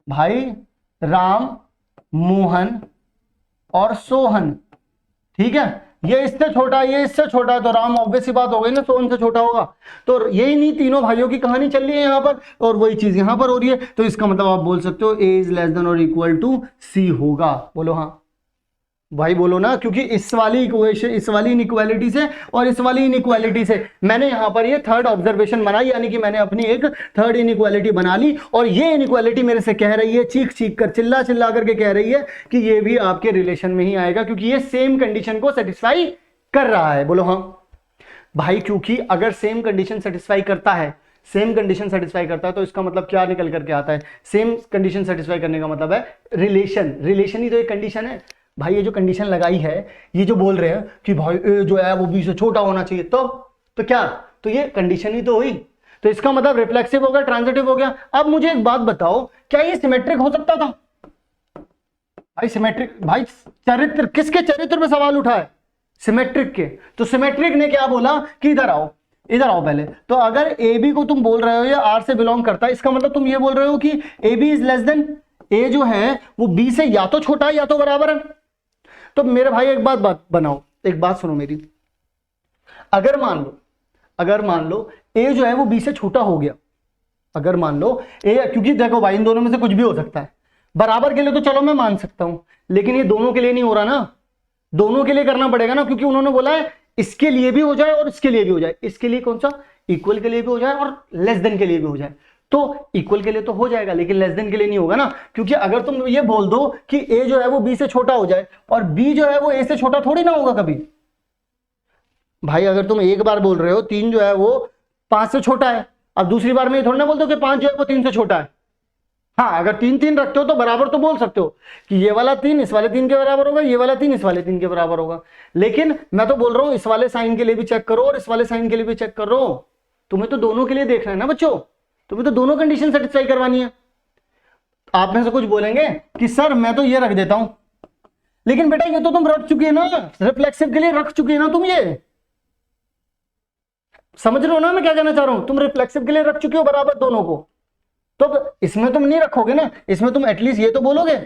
भाई राम, मोहन और सोहन, ठीक है, ये इससे छोटा, ये इससे छोटा है, तो राम ऑब्वियस सी बात हो गई ना, सोहन से छोटा होगा। तो यही नहीं तीनों भाइयों की कहानी चल रही है यहां पर, और वही चीज यहां पर हो रही है। तो इसका मतलब आप बोल सकते हो ए इज लेस देन और इक्वल टू सी होगा। बोलो हाँ भाई, बोलो ना, क्योंकि इस वाली इक्वेशन, इस वाली इनइक्वालिटी से और इस वाली इनइक्वालिटी से मैंने यहां पर ये थर्ड ऑब्जर्वेशन बनाई, यानी कि मैंने अपनी एक थर्ड इनइक्वालिटी बना ली, और ये इनइक्वालिटी मेरे से कह रही है, चीख चीख कर, चिल्ला चिल्ला करके कह रही है कि ये भी आपके रिलेशन में ही आएगा, क्योंकि ये सेम कंडीशन को सेटिस्फाई कर रहा है। बोलो हाँ भाई, क्योंकि अगर सेम कंडीशन सेटिस्फाई करता है, सेम कंडीशन सेटिस्फाई करता है, तो इसका मतलब क्या निकल करके आता है? सेम कंडीशन सेटिस्फाई करने का मतलब है रिलेशन। रिलेशन ही तो एक कंडीशन है भाई। ये जो कंडीशन लगाई है, ये जो बोल रहे हैं कि भाई ए जो है वो बी से छोटा होना चाहिए, तो क्या, तो ये कंडीशन ही तो हुई। तो इसका मतलब रिफ्लेक्सिव हो गया, ट्रांजिटिव हो गया। अब मुझे एक बात बताओ, क्या ये सिमेट्रिक हो सकता था? भाई सिमेट्रिक, भाई चरित्र, किसके चरित्र पे सवाल उठा है? सिमेट्रिक के। तो सिमेट्रिक ने क्या बोला कि इधर आओ, इधर आओ पहले। तो अगर ए बी को तुम बोल रहे हो या आर से बिलोंग करता है, इसका मतलब तुम ये बोल रहे हो कि a B is less than, a जो है वो बी से या तो छोटा है या तो बराबर है। तो मेरे भाई एक बात बनाओ, एक बात सुनो मेरी। अगर मान लो ए जो है वो बी से छोटा हो गया, अगर मान लो ए, क्योंकि देखो भाई इन दोनों में से कुछ भी हो सकता है। बराबर के लिए तो चलो मैं मान सकता हूं, लेकिन ये दोनों के लिए नहीं हो रहा ना, दोनों के लिए करना पड़ेगा ना, क्योंकि उन्होंने बोला है इसके लिए भी हो जाए और इसके लिए भी हो जाए। इसके लिए कौन सा? इक्वल के लिए भी हो जाए और लेस देन के लिए भी हो जाए। तो इक्वल के लिए तो हो जाएगा, लेकिन लेस देन के लिए नहीं होगा ना, क्योंकि अगर तुम ये बोल दो कि ए जो है वो बी से छोटा हो जाए और बी जो है वो ए से छोटा थोड़ी ना होगा कभी। भाई अगर तुम एक बार बोल रहे हो 3 जो है वो 5 से छोटा है, अब दूसरी बार में ये थोड़ी ना बोल दो कि 5 जो है वो 3 से छोटा है। हाँ, अगर 3 3 रखते हो तो बराबर तो बोल सकते हो कि ये वाला 3 इस वाले 3 के बराबर होगा, ये वाला 3 इस वाले 3 के बराबर होगा। लेकिन मैं तो बोल रहा हूं इस वाले साइन के लिए भी चेक करो और इस वाले साइन के लिए भी चेक करो। तुम्हें तो दोनों के लिए देखना है ना बच्चों, तुम्हें तो दोनों कंडीशन सेटिस्फाई करवानी है। आप में से कुछ बोलेंगे कि सर मैं तो ये रख देता हूं, लेकिन बेटा ये तो तुम रख चुके हैं ना, रिफ्लेक्सिव के लिए रख चुके हैं ना तुम। ये समझ रहे हो ना मैं क्या कहना चाह रहा हूं? तुम रिफ्लेक्सिव के लिए रख चुके हो बराबर दोनों को, तो इसमें तुम नहीं रखोगे ना, इसमें तुम एटलीस्ट ये तो बोलोगे।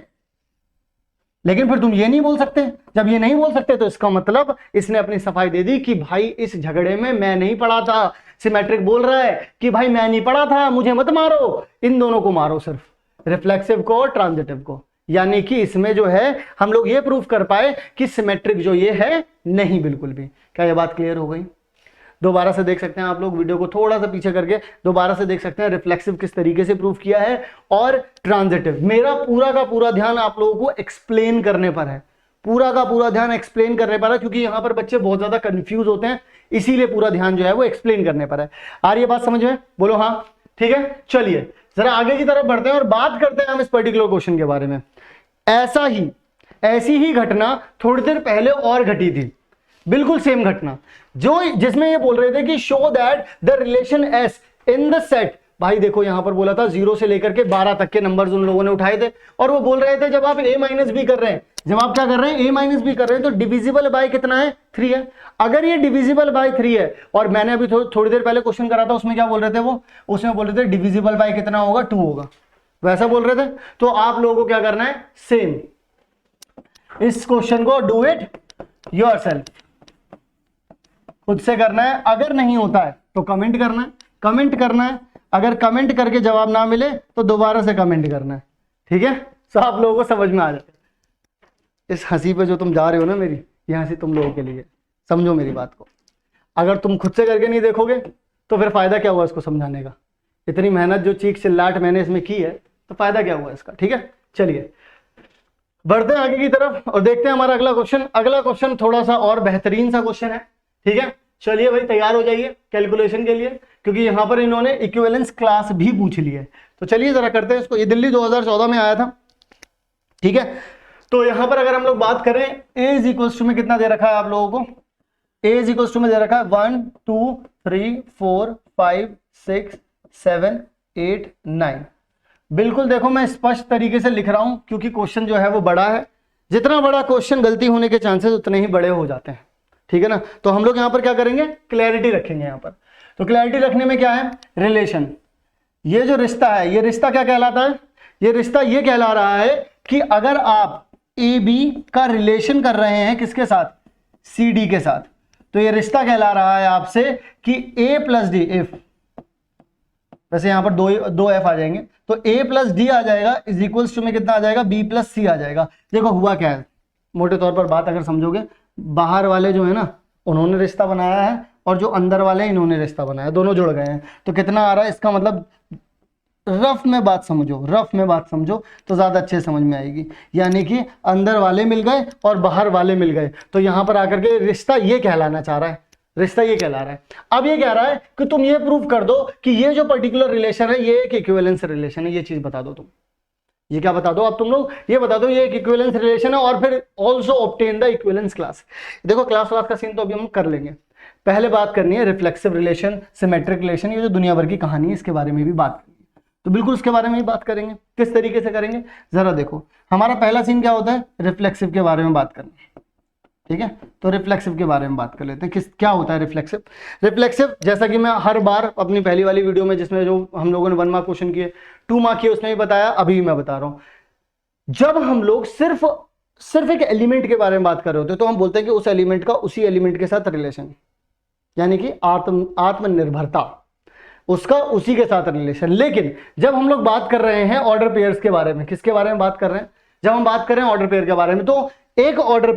लेकिन फिर तुम ये नहीं बोल सकते। जब ये नहीं बोल सकते तो इसका मतलब इसने अपनी सफाई दे दी कि भाई इस झगड़े में मैं नहीं पड़ा था। सिमेट्रिक बोल रहा है कि भाई मैं नहीं पड़ा था, मुझे मत मारो, इन दोनों को मारो, सिर्फ रिफ्लेक्सिव को और ट्रांजिटिव को। यानी कि इसमें जो है हम लोग ये प्रूफ कर पाए कि सिमेट्रिक जो ये है नहीं बिल्कुल भी। क्या ये बात क्लियर हो गई? दोबारा से देख सकते हैं आप लोग, वीडियो को थोड़ा सा पीछे करके दोबारा से देख सकते हैं रिफ्लेक्सिव किस तरीके से प्रूफ किया है और ट्रांजिटिव। मेरा पूरा का पूरा ध्यान आप लोगों को एक्सप्लेन करने पर है, पूरा का पूरा ध्यान एक्सप्लेन करने पर है, क्योंकि यहां पर बच्चे बहुत ज्यादा कंफ्यूज होते हैं, इसीलिए पूरा ध्यान जो है वो एक्सप्लेन करने पर है। आ रही है बात समझ में? बोलो हाँ, ठीक है। चलिए जरा आगे की तरफ बढ़ते हैं और बात करते हैं हम इस पर्टिकुलर क्वेश्चन के बारे में। ऐसी ही घटना थोड़ी देर पहले और घटी थी, बिल्कुल सेम घटना, जो जिसमें ये बोल रहे थे कि show that the relation S in the set. भाई देखो यहां पर बोला था 0 से लेकर के 12 तक के नंबर्स उन लोगों ने उठाए थे, और वो बोल रहे थे जब आप a माइनस बी कर रहे हैं, जब आप क्या कर रहे हैं a माइनस बी कर रहे हैं, तो डिविजिबल बाय कितना है? 3 है। अगर ये डिविजिबल बाय 3 है, और मैंने अभी थोड़ी देर पहले क्वेश्चन करा था, उसमें क्या बोल रहे थे वो? उसमें बोल रहे थे डिविजिबल बाय कितना होगा? 2 होगा, वैसा बोल रहे थे। तो आप लोगों को क्या करना है? सेम इस क्वेश्चन को डू इट योरसेल्फ, खुद से करना है। अगर नहीं होता है तो कमेंट करना है, कमेंट करना है। अगर कमेंट करके जवाब ना मिले तो दोबारा से कमेंट करना है, ठीक है? तो आप लोगों को समझ में आ जाए। इस हंसी पे जो तुम जा रहे हो ना मेरी, ये हंसी तुम लोगों के लिए, समझो मेरी बात को। अगर तुम खुद से करके नहीं देखोगे तो फिर फायदा क्या हुआ इसको समझाने का? इतनी मेहनत जो चीख चिल्लाहट मैंने इसमें की है, तो फायदा क्या हुआ इसका? ठीक है, चलिए बढ़ते हैं आगे की तरफ और देखते हैं हमारा अगला क्वेश्चन। अगला क्वेश्चन थोड़ा सा और बेहतरीन सा क्वेश्चन है, ठीक है? चलिए भाई तैयार हो जाइए कैलकुलेशन के लिए, क्योंकि यहां पर इन्होंने इक्विवेलेंस क्लास भी पूछ ली है। तो चलिए जरा करते हैं इसको। ये दिल्ली 2014 में आया था, ठीक है? तो यहां पर अगर हम लोग बात करें, ए इज इक्वल्स टू में कितना दे रखा है आप लोगों को? ए इज इक्वल टू में दे रखा है 1 2 3 4 5 6 7 8 9। बिल्कुल देखो मैं स्पष्ट तरीके से लिख रहा हूं क्योंकि क्वेश्चन जो है वो बड़ा है, जितना बड़ा क्वेश्चन गलती होने के चांसेस उतने ही बड़े हो जाते हैं, ठीक है ना। तो हम लोग यहां पर क्या करेंगे, क्लैरिटी रखेंगे यहां पर। तो क्लैरिटी रखने में क्या है, रिलेशन, ये जो रिश्ता है, ये रिश्ता क्या कहलाता है, ये रिश्ता ये कहला रहा है कि अगर आप ए बी का रिलेशन कर रहे हैं किसके साथ, सी डी के साथ, तो ये रिश्ता कहला रहा है आपसे कि ए प्लस डी, इफ, वैसे यहां पर दो एफ आ जाएंगे, तो ए प्लस डी आ जाएगा इज इक्वल्स टू में कितना आ जाएगा, बी प्लस सी आ जाएगा। देखो हुआ क्या है, मोटे तौर पर बात अगर समझोगे, बाहर वाले जो है ना उन्होंने रिश्ता बनाया है और जो अंदर वाले इन्होंने रिश्ता बनाया, दोनों जुड़ गए हैं, तो कितना आ रहा है, इसका मतलब रफ में बात समझो, रफ में बात समझो तो ज्यादा अच्छे समझ में आएगी। यानी कि अंदर वाले मिल गए और बाहर वाले मिल गए, तो यहां पर आकर के रिश्ता ये कहलाना चाह रहा है, रिश्ता ये कहला रहा है। अब ये कह रहा है कि तुम ये प्रूव कर दो कि ये जो पर्टिकुलर रिलेशन है ये एक इक्विवेलेंस रिलेशन है, ये चीज बता दो तुम, ये क्या बता दो, अब तुम लोग ये बता दो ये एक इक्विवेलेंस रिलेशन है, और फिर also obtain the equivalence class. देखो क्लास का सीन तो अभी हम कर लेंगे, पहले बात करनी है रिफ्लेक्सिव रिलेशन, सिमेट्रिक रिलेशन, ये जो दुनिया भर की कहानी है इसके बारे में भी बात करनी है, तो बिल्कुल उसके बारे में ही बात करेंगे। किस तरीके से करेंगे जरा देखो, हमारा पहला सीन क्या होता है, रिफ्लेक्सिव के बारे में बात करना, ठीक है। तो रिफ्लेक्सिव के बारे में बात कर लेते हैं, क्या होता है रिफ्लेक्सिव। रिफ्लेक्सिव जैसा कि मैं हर बार अपनी पहली वाली वीडियो में जिसमें जो हम लोगों ने 1 मार्क क्वेश्चन किए, 2 मार्क किए, उसमें भी बताया, अभी भी मैं बता रहा हूं। जब हम लोग सिर्फ एक एलिमेंट के बारे में बात कर रहे होते हैं तो हम बोलते हैं कि उस एलिमेंट का उसी एलिमेंट के साथ रिलेशन, यानी कि आत्मनिर्भरता, उसका उसी के साथ रिलेशन। लेकिन जब हम लोग बात कर रहे हैं ऑर्डर पेयर्स के बारे में, किसके बारे में बात कर रहे हैं, जब हम बात कर रहे हैं ऑर्डर पेयर के बारे में, तो एक ऑर्डर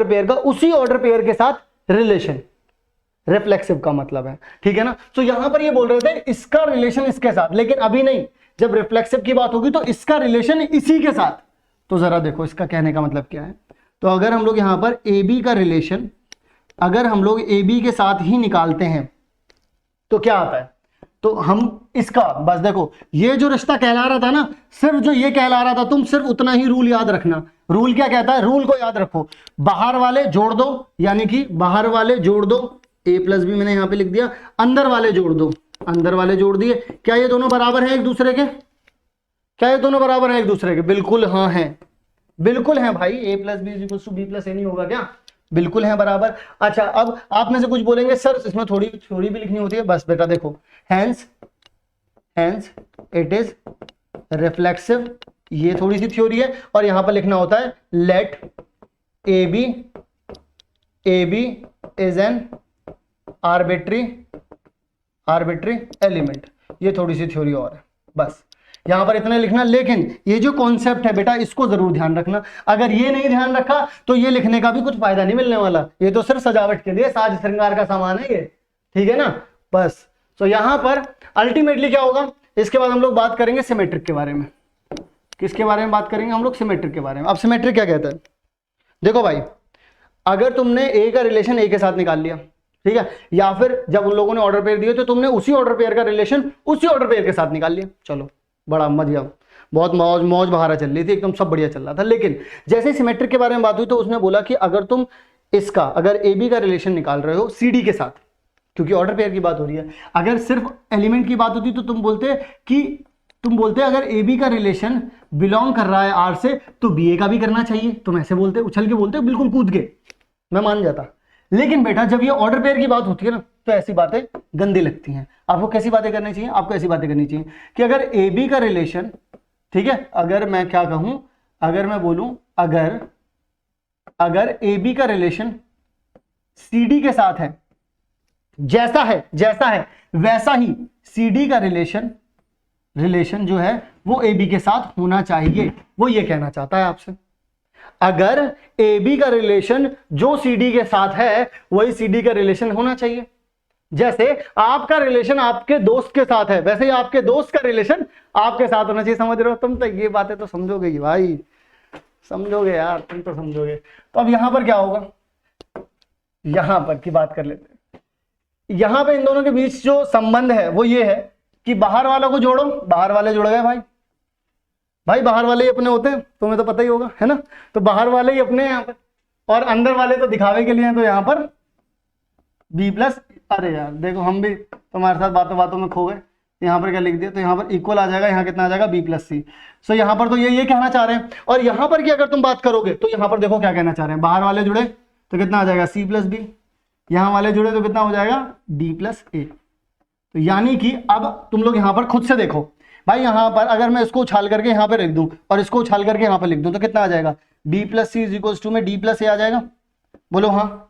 पेयर का उसी ऑर्डर पेयर के साथ रिलेशन रिफ्लेक्सिव का मतलब है, ठीक है ना। तो यहां पर ये बोल रहे थे इसका रिलेशन इसके साथ, लेकिन अभी नहीं, जब रिफ्लेक्सिव की बात होगी तो इसका रिलेशन इसी के साथ। तो जरा देखो इसका कहने का मतलब क्या है। तो अगर हम लोग यहां पर ए बी का रिलेशन, अगर हम लोग ए बी के साथ ही निकालते हैं तो क्या आता है, तो हम इसका बस देखो, ये जो रिश्ता कहला रहा था ना, सिर्फ जो ये कहला रहा था, तुम सिर्फ उतना ही रूल याद रखना। रूल क्या कहता है, रूल को याद रखो, बाहर वाले जोड़ दो, यानी कि बाहर वाले जोड़ दो, ए प्लस बी मैंने यहां पे लिख दिया, अंदर वाले जोड़ दो, अंदर वाले जोड़ दिए। क्या ये दोनों बराबर हैं एक दूसरे के, क्या ये दोनों बराबर हैं एक दूसरे के, बिल्कुल हाँ है, बिल्कुल है भाई, a plus b is equal to b plus a नहीं होगा क्या, बिल्कुल है बराबर। अच्छा अब आप में से कुछ बोलेंगे सर इसमें थोड़ी थ्योरी भी लिखनी होती है, बस बेटा देखो, हैंस इट इज रिफ्लेक्सिव, ये थोड़ी सी थ्योरी है, और यहां पर लिखना होता है let A B is an arbitrary element, ये थोड़ी सी थ्योरी और है, बस यहां पर इतना लिखना। लेकिन ये जो कॉन्सेप्ट है बेटा इसको जरूर ध्यान रखना, अगर ये नहीं ध्यान रखा तो ये लिखने का भी कुछ फायदा नहीं मिलने वाला, ये तो सिर्फ सजावट के लिए, साज श्रृंगार का सामान है ये, ठीक है ना, बस। तो यहां पर अल्टीमेटली क्या होगा, इसके बाद हम लोग बात करेंगे सिमेट्रिक के बारे में। किसके बारे में बात करेंगे हम लोग, सिमेट्रिक के बारे में। अब सिमेट्रिक क्या कहता है, देखो भाई, अगर तुमने ए का रिलेशन ए के साथ निकाल लिया, ठीक है, या फिर जब उन लोगों ने ऑर्डर पेयर दिए तो तुमने उसी ऑर्डर पेयर का रिलेशन उसी ऑर्डर पेयर के साथ निकाल लिया, चलो बड़ा मजा, बहुत मौज बहारा चल रही थी, एकदम सब बढ़िया चल रहा था। लेकिन जैसे ही सिमेट्रिक के बारे में बात हुई तो उसने बोला कि अगर तुम इसका, अगर ए बी का रिलेशन निकाल रहे हो सी डी के साथ, क्योंकि ऑर्डर पेयर की बात हो रही है, अगर सिर्फ एलिमेंट की बात होती तो तुम बोलते अगर ए बी का रिलेशन बिलोंग कर रहा है आर से तो बी ए का भी करना चाहिए, तुम ऐसे बोलते, उछल के बोलते, बिल्कुल कूद के, मैं मान जाता। लेकिन बेटा जब ये ऑर्डर पेयर की बात होती है ना तो ऐसी बातें गंदी लगती हैं। आपको कैसी बातें करनी चाहिए, आपको ऐसी बातें करनी चाहिए कि अगर ए बी का रिलेशन, ठीक है, अगर मैं क्या कहूं, अगर मैं बोलूं अगर ए बी का रिलेशन सी डी के साथ है, जैसा है वैसा ही सी डी का रिलेशन जो है वो ए बी के साथ होना चाहिए, वो ये कहना चाहता है आपसे। अगर ए बी का रिलेशन जो सी डी के साथ है वही सी डी का रिलेशन होना चाहिए। जैसे आपका रिलेशन आपके दोस्त के साथ है वैसे ही आपके दोस्त का रिलेशन आपके साथ होना चाहिए, समझ रहे हो तुम, तो ये बातें तो समझोगे ही भाई, समझोगे यार, तुम तो समझोगे। तो अब यहां पर क्या होगा, यहां पर की बात कर लेते हैं। यहां पे इन दोनों के बीच जो संबंध है वो ये है कि बाहर वालों को जोड़ो, बाहर वाले जुड़ गए भाई बाहर वाले ही अपने होते हैं, तुम्हें तो पता ही होगा, है ना। तो बाहर वाले ही अपने यहाँ पर, और अंदर वाले तो दिखावे के लिए हैं, तो यहाँ पर बी प्लस, अरे यार देखो हम भी तुम्हारे साथ बातों बातों में खो गए, यहाँ पर क्या लिख दिया, तो यहाँ पर इक्वल आ जाएगा, यहाँ कितना आ जाएगा बी प्लस सी। सो यहाँ पर तो ये कहना चाह रहे हैं, और यहाँ पर की अगर तुम बात करोगे तो यहाँ पर देखो क्या कहना चाह रहे हैं, बाहर वाले जुड़े तो कितना आ जाएगा सी प्लस बी, यहाँ वाले जुड़े तो कितना हो जाएगा डी प्लस ए। तो यानी कि अब तुम लोग यहाँ पर खुद से देखो भाई, यहाँ पर अगर मैं इसको उछाल करके यहाँ पे लिख दूं और इसको उछाल करके यहाँ पर लिख दूं तो कितना आ जाएगा, B plus C is equal to में डी प्लस ए आ जाएगा। बोलो हाँ,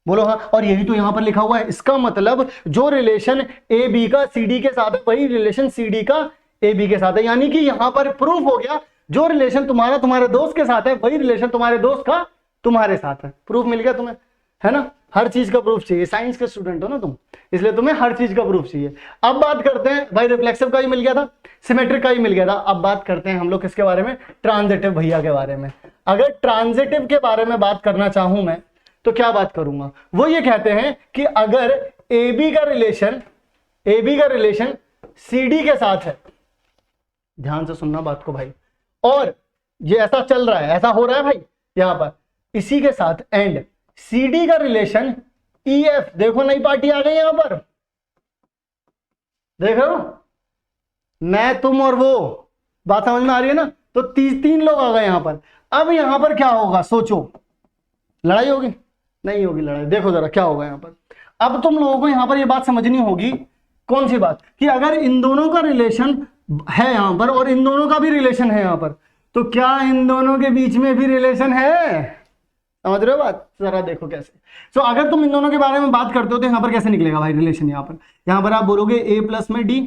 बोलो हाँ। और यही तो यहाँ पर लिखा हुआ है, इसका मतलब जो रिलेशन ए बी का सी डी के साथ है वही रिलेशन सी डी का ए बी के साथ है। यानी कि यहाँ पर प्रूफ हो गया, जो रिलेशन तुम्हारा तुम्हारे दोस्त के साथ है वही रिलेशन तुम्हारे दोस्त का तुम्हारे साथ है। प्रूफ मिल गया तुम्हें, है ना। हर चीज का प्रूफ चाहिए, साइंस के स्टूडेंट हो ना तुम, इसलिए तुम्हें हर चीज का प्रूफ चाहिए। अब बात करते हैं भाई, रिफ्लेक्सिव का ही मिल गया था, सिमेट्रिक का ही मिल गया था। अब बात करते हैं हम लोग किसके बारे में, ट्रांजिटिव भैया के बारे में। अगर ट्रांजिटिव के बारे में बात करना चाहूं मैं तो क्या बात करूंगा, वो ये कहते हैं कि अगर ए बी का रिलेशन सी डी के साथ है, ध्यान से सुनना बात को भाई, और ये ऐसा चल रहा है, ऐसा हो रहा है भाई यहां पर इसी के साथ, एंड सी डी का रिलेशन ई एफ, देखो नई पार्टी आ गई यहां पर, देख रहे हो, मैं तुम और वो, बात समझ में आ रही है ना। तो तीन लोग आ गए यहां पर। अब यहां पर क्या होगा सोचो, लड़ाई होगी, नहीं होगी लड़ाई। देखो जरा क्या होगा यहां पर। अब तुम लोगों को यहां पर ये बात समझनी होगी, कौन सी बात, कि अगर इन दोनों का रिलेशन है यहां पर और इन दोनों का भी रिलेशन है यहां पर, तो क्या इन दोनों के बीच में भी रिलेशन है, समझ रहे हो बात, जरा देखो कैसे। सो अगर तुम इन दोनों के बारे में बात करते हो तो यहां पर कैसे निकलेगा भाई रिलेशन, यहां पर आप बोलोगे ए प्लस में डी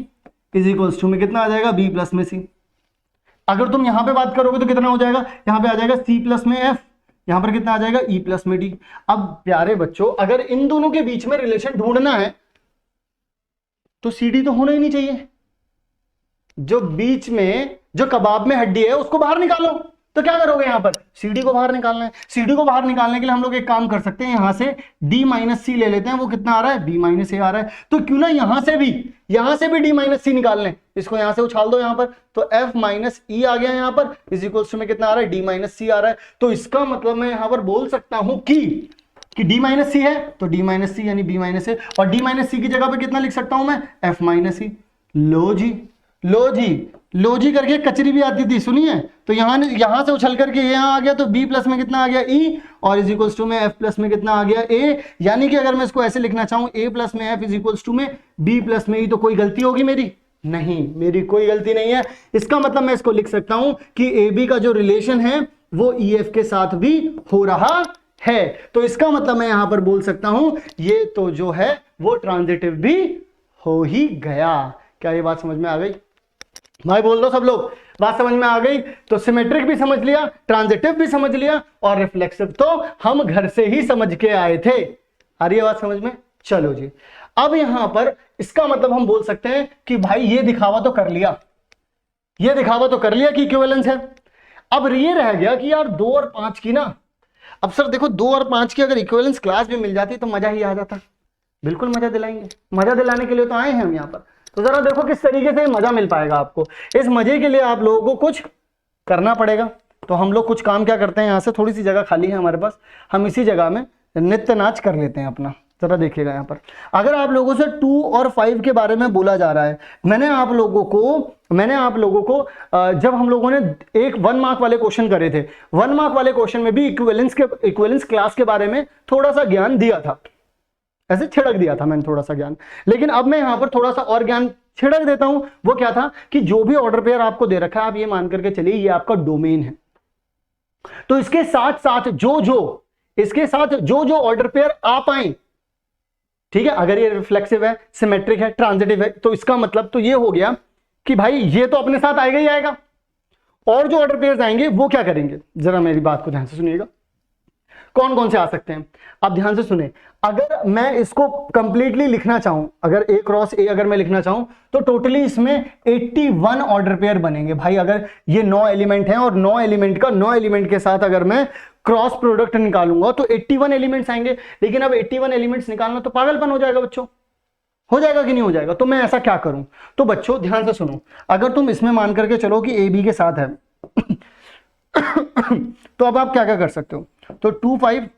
इज इक्वल्स टू में कितना आ जाएगा बी प्लस में सी। अगर तुम यहां पे बात करोगे तो कितना हो जाएगा, यहां पे आ जाएगा सी प्लस में एफ, यहां पर कितना आ जाएगा ई प्लस में डी। अब प्यारे बच्चों, अगर इन दोनों के बीच में रिलेशन ढूंढना है तो सी डी तो होना ही नहीं चाहिए, जो बीच में जो कबाब में हड्डी है उसको बाहर निकालो। तो क्या करोगे यहां पर, सीडी को बाहर निकालना है। सीडी को बाहर निकालने के लिए हम लोग एक काम कर सकते हैं, यहां से डी माइनस सी ले लेते हैं, वो कितना आ रहा है बी माइनस ए आ रहा है। तो क्यों ना यहां से भी डी माइनस सी निकाल लें, इसको यहां से उछाल दो यहां पर, तो एफ माइनस ई आ गया यहां पर, इज इक्वल्स टू में कितना आ रहा है डी माइनस सी आ रहा है। तो इसका मतलब मैं यहां पर बोल सकता हूं कि डी माइनस सी है तो डी माइनस सी यानी बी माइनस ए, और डी माइनस सी की जगह पे कितना लिख सकता हूं मैं, एफ माइनस सी। लो जी करके कचरी भी आती थी, सुनिए। तो यहां से उछल करके यहां आ गया, तो b प्लस में कितना आ गया e, और इज इक्वल्स टू में f प्लस में कितना आ गया a। यानी कि अगर मैं इसको ऐसे लिखना चाहूं a प्लस में f इज इक्वल्स टू में b प्लस में e, तो कोई गलती होगी मेरी, नहीं, मेरी कोई गलती नहीं है। इसका मतलब मैं इसको लिख सकता हूं कि ए बी का जो रिलेशन है वो ई एफ के साथ भी हो रहा है। तो इसका मतलब मैं यहां पर बोल सकता हूं ये तो जो है वो ट्रांजिटिव भी हो ही गया। क्या ये बात समझ में आ गई भाई, बोल दो सब लोग, बात समझ में आ गई। तो सिमेट्रिक भी समझ लिया, ट्रांजिटिव भी समझ लिया, और रिफ्लेक्सिव तो हम घर से ही समझ के आए थे। आ रही है बात समझ में, चलो जी। अब यहां पर इसका मतलब हम बोल सकते हैं कि भाई ये दिखावा तो कर लिया, कि इक्विवेलेंस है। अब ये रह गया कि यार 2 और 5 की ना, अब सर देखो 2 और 5 की अगर इक्विवेलेंस क्लास भी मिल जाती तो मजा ही आ जाता। बिल्कुल मजा दिलाएंगे, मजा दिलाने के लिए तो आए हैं हम यहाँ पर। तो जरा देखो किस तरीके से मजा मिल पाएगा आपको। इस मजे के लिए आप लोगों को कुछ करना पड़ेगा। तो हम लोग कुछ काम क्या करते हैं, यहाँ से थोड़ी सी जगह खाली है हमारे पास, हम इसी जगह में नृत्य नाच कर लेते हैं अपना। जरा देखिएगा यहाँ पर, अगर आप लोगों से 2 और 5 के बारे में बोला जा रहा है, मैंने आप लोगों को जब हम लोगों ने एक 1 मार्क वाले क्वेश्चन करे थे, 1 मार्क वाले क्वेश्चन में भी इक्विवेलेंस क्लास के बारे में थोड़ा सा ज्ञान दिया था, ऐसे छिड़क दिया था मैंने थोड़ा सा ज्ञान। लेकिन अब मैं यहां पर थोड़ा सा और ज्ञान छिड़क देता हूं। वो क्या था कि जो भी ऑर्डर पेयर आपको दे रखा है, आप ये मान करके चलिए ये आपका डोमेन है। तो इसके साथ साथ जो ऑर्डर पेयर आ पाए, ठीक है, अगर ये रिफ्लेक्सिव है, सिमेट्रिक है, ट्रांजिटिव है, तो इसका मतलब तो ये हो गया कि भाई ये तो अपने साथ आएगा ही आएगा, और जो ऑर्डर पेयर आएंगे वो क्या करेंगे, जरा मेरी बात को ध्यान से सुनिएगा। कौन कौन से आ सकते हैं, आप ध्यान से सुने। अगर मैं इसको कंप्लीटली लिखना चाहूं, अगर ए क्रॉस ए अगर मैं लिखना चाहूं, तो टोटली इसमें 81 ऑर्डर पेयर बनेंगे भाई। अगर ये 9 एलिमेंट हैं और 9 एलिमेंट के साथ अगर मैं क्रॉस प्रोडक्ट निकालूंगा तो 81 एलिमेंट्स आएंगे। लेकिन अब 81 एलिमेंट्स निकालना तो पागलपन हो जाएगा बच्चों, हो जाएगा कि नहीं हो जाएगा। तो मैं ऐसा क्या करूं, तो बच्चों ध्यान से सुनो, अगर तुम इसमें मान करके चलो कि ए बी के साथ है तो अब आप क्या क्या कर सकते हो, तो 2 5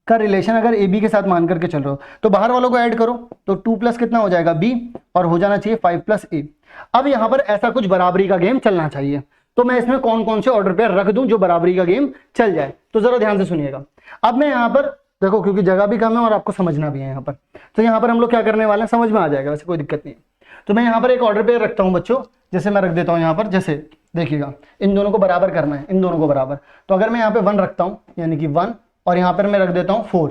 का रिलेशन अगर ए बी के साथ मान करके चल रहे हो तो बाहर वालों को ऐड करो, तो 2 प्लस कितना हो जाएगा बी, और हो जाना चाहिए 5 प्लस ए। अब यहां पर ऐसा कुछ बराबरी का गेम चलना चाहिए, तो मैं इसमें कौन कौन से ऑर्डर पे रख दूं जो बराबरी का गेम चल जाए, तो जरा ध्यान से सुनिएगा। अब मैं यहां पर देखो, क्योंकि जगह भी कम है और आपको समझना भी है यहां पर, तो यहां पर हम लोग क्या करने वाले हैं समझ में आ जाएगा, वैसे कोई दिक्कत नहीं है। तो मैं यहां पर एक ऑर्डर पे रखता हूं बच्चों, जैसे मैं रख देता हूं यहां पर, जैसे देखिएगा इन दोनों को बराबर करना है, इन दोनों को बराबर, तो अगर मैं यहाँ पे 1 रखता हूं यानी कि 1, और यहाँ पर मैं रख देता हूं 4,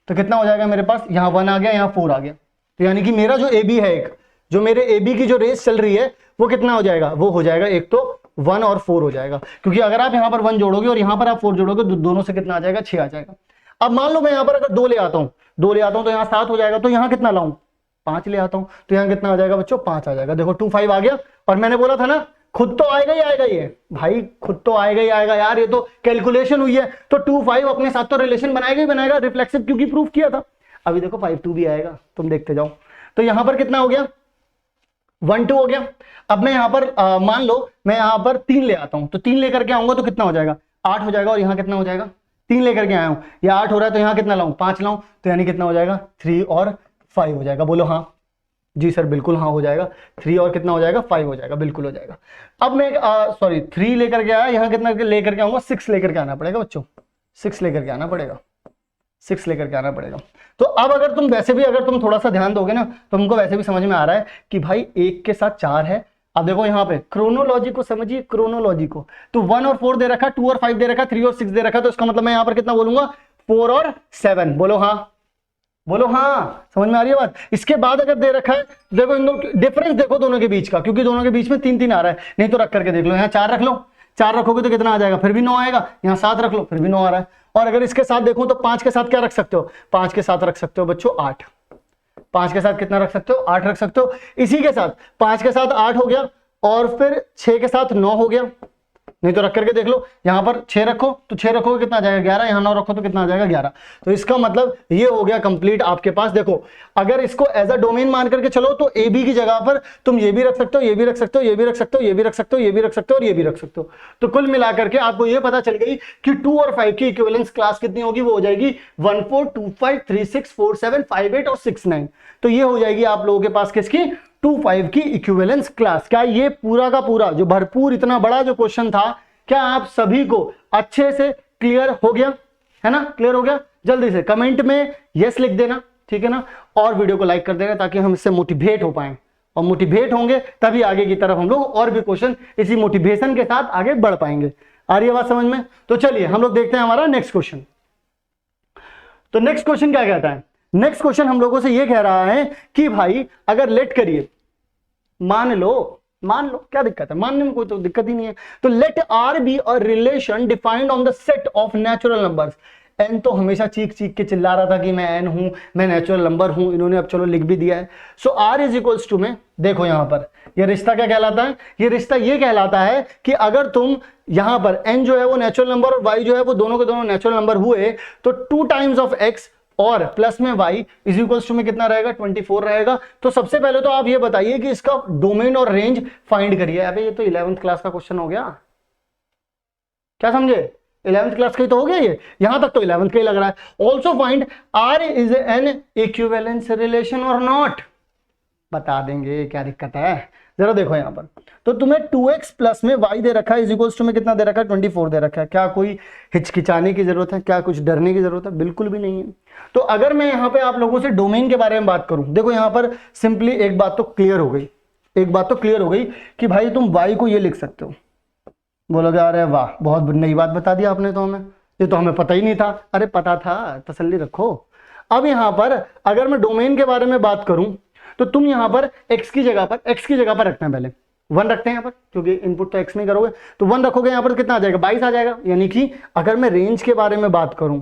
तो कितना हो जाएगा मेरे पास, यहाँ 1 आ गया, यहाँ 4 आ गया, तो यानी कि मेरा जो ए बी है, एक जो मेरे ए बी की जो रेस चल रही है वो कितना हो जाएगा, वो हो जाएगा एक तो 1 और 4 हो जाएगा, क्योंकि अगर आप यहाँ पर 1 जोड़ोगे और यहाँ पर आप 4 जोड़ोगे तो दोनों से कितना आ जाएगा, 6 आ जाएगा। अब मान लो मैं यहाँ पर अगर 2 ले आता हूँ, 2 ले आता हूँ तो यहाँ 7 हो जाएगा, तो यहाँ कितना लाऊं, 5 ले आता हूँ, तो यहाँ कितना आ जाएगा बच्चों, 5 आ जाएगा। देखो 2 5 आ गया, और मैंने बोला था ना खुद तो आएगा ही आएगा, ये भाई खुद तो आएगा ही आएगा यार, ये तो कैलकुलेशन हुई है, तो 2 5 अपने साथ तो रिलेशन बनाएगा ही बनाएगा, रिफ्लेक्सिव क्योंकि प्रूफ किया था। अभी देखो 5 2 भी आएगा, तुम देखते जाओ। तो यहां पर कितना हो गया, 1 2 हो गया। अब मैं यहां पर मान लो मैं यहां पर 3 ले आता हूं, तो 3 लेकर के आऊंगा तो कितना हो जाएगा, 8 हो जाएगा, और यहां कितना हो जाएगा, 3 लेकर के आया हूं, या 8 हो रहा है, तो यहां कितना लाऊं, 5 लाऊं, तो यानी कितना हो जाएगा, 3 और 5 हो जाएगा। बोलो हाँ जी सर, बिल्कुल हाँ हो जाएगा, 3 और कितना हो जाएगा, 5 हो जाएगा, बिल्कुल हो जाएगा। अब मैं सॉरी 3 लेकर के आया, यहाँ कितना लेकर के आऊंगा, 6 लेकर के आना पड़ेगा बच्चों, 6 लेकर के आना पड़ेगा, 6 लेकर के आना पड़ेगा। तो अब अगर तुम वैसे भी अगर तुम थोड़ा सा ध्यान दोगे ना, तो तुमको वैसे भी समझ में आ रहा है कि भाई 1 के साथ 4 है। अब देखो यहाँ पे क्रोनोलॉजी को समझिए, क्रोनोलॉजी को, तो 1 और 4 दे रखा, 2 और 5 दे रखा, 3 और 6 दे रखा, तो इसका मतलब मैं यहाँ पर कितना बोलूंगा, 4 और 7। बोलो हाँ, बोलो हाँ, समझ में आ रही है बात। इसके बाद अगर दे रखा है, देखो इन दोनों डिफरेंस देखो दोनों के बीच का, क्योंकि दोनों के बीच में 3 3 आ रहा है, नहीं तो रख करके देख लो, यहाँ 4 रख लो, 4 रखोगे तो कितना आ जाएगा, फिर भी 9 आएगा, यहाँ 7 रख लो फिर भी 9 आ रहा है। और अगर इसके साथ देखो तो 5 के साथ क्या रख सकते हो, 5 के साथ रख सकते हो बच्चों 8, 5 के साथ कितना रख सकते हो, 8 रख सकते हो। इसी के साथ 5 के साथ 8 हो गया, और फिर 6 के साथ 9 हो गया, नहीं तो रख करके देख लो, यहां पर 6 रखो तो 6 रखोगे कितना आ जाएगा 11, यहां 9 रखो तो कितना आ जाएगा 11। तो इसका मतलब ये हो गया कंप्लीट आपके पास। देखो अगर इसको एज अ डोमेन मान करके चलो तो ए बी की जगह पर तुम ये भी रख सकते हो, ये भी रख सकते हो, ये भी रख सकते हो, ये भी रख सकते हो, ये भी रख सकते हो, और ये भी रख सकते हो। तो कुल मिलाकर के आपको ये पता चल गई कि 2 और 5 की इक्विवेलेंस क्लास कितनी होगी, वो हो जाएगी 1 4 2 5 3 6 4 7 5 8 और 6 9। तो ये हो जाएगी आप लोगों के पास किसकी, 2 5 की इक्विवेलेंस क्लास। क्या ये पूरा का पूरा जो भरपूर इतना बड़ा जो क्वेश्चन था, क्या आप सभी को अच्छे से क्लियर हो गया है ना, क्लियर हो गया? जल्दी से कमेंट में यस लिख देना, ठीक है ना, और वीडियो को लाइक कर देना ताकि हम इससे मोटिवेट हो पाएं, और मोटिवेट होंगे तभी आगे की तरफ हम लोग और भी क्वेश्चन इसी मोटिवेशन के साथ आगे बढ़ पाएंगे। आ रही है बात समझ में? तो चलिए हम लोग देखते हैं हमारा नेक्स्ट क्वेश्चन। तो नेक्स्ट क्वेश्चन क्या कहता है, नेक्स्ट क्वेश्चन हम लोगों से यह कह रहा है कि भाई अगर लेट करिए, मान लो क्या दिक्कत है, मानने में कोई तो दिक्कत ही नहीं है। तो let R be a relation defined on the set of natural numbers. N तो हमेशा चीख चीख के चिल्ला रहा था कि मैं एन हूं, मैं नेचुरल नंबर हूं, इन्होंने अब चलो लिख भी दिया है। सो आर इज इक्वल्स टू में, देखो यहां पर ये रिश्ता क्या कहलाता है, ये रिश्ता ये कहलाता है कि अगर तुम यहां पर एन जो है वो नेचुरल नंबर और वाई जो है वो दोनों के दोनों नेचुरल नंबर हुए, तो 2 टाइम्स ऑफ एक्स और प्लस में y इज इक्वल्स टू में कितना रहेगा, 24 रहेगा। तो सबसे पहले तो आप ये बताइए कि इसका डोमेन और रेंज फाइंड करिए। अबे ये तो 11th क्लास का क्वेश्चन हो गया, क्या समझे, 11th क्लास का ही तो हो गया ये, यहां तक तो 11th का ही लग रहा है। Also find R is an equivalence relation और नॉट, बता देंगे क्या दिक्कत है। जरा देखो यहां पर, तो तुम्हें 2x प्लस में y दे रखा है इज इक्वल्स टू में कितना दे रखा है, 24 दे रखा है। क्या कोई हिचकिचाने की जरूरत है, क्या कुछ डरने की जरूरत है, बिल्कुल भी नहीं है। तो अगर मैं यहां पे आप लोगों से डोमेन के बारे में बात करूं, देखो यहां पर सिंपली एक बात तो क्लियर हो गई, एक बात तो क्लियर हो गई कि भाई तुम y को ये लिख सकते हो। बोलोगे अरे वाह बहुत नई बात बता दी आपने तो हमें, ये तो हमें पता ही नहीं था। अरे पता था, तसल्ली रखो। अब यहां पर अगर मैं डोमेन के बारे में बात करूं तो तुम यहां पर x की जगह पर रखना है, पहले 1 रखते हैं यहां पर, क्योंकि इनपुट तो x नहीं करोगे, तो 1 रखोगे यहां पर कितना आ जाएगा, 22 आ जाएगा। यानी कि अगर मैं रेंज के बारे में बात करूं,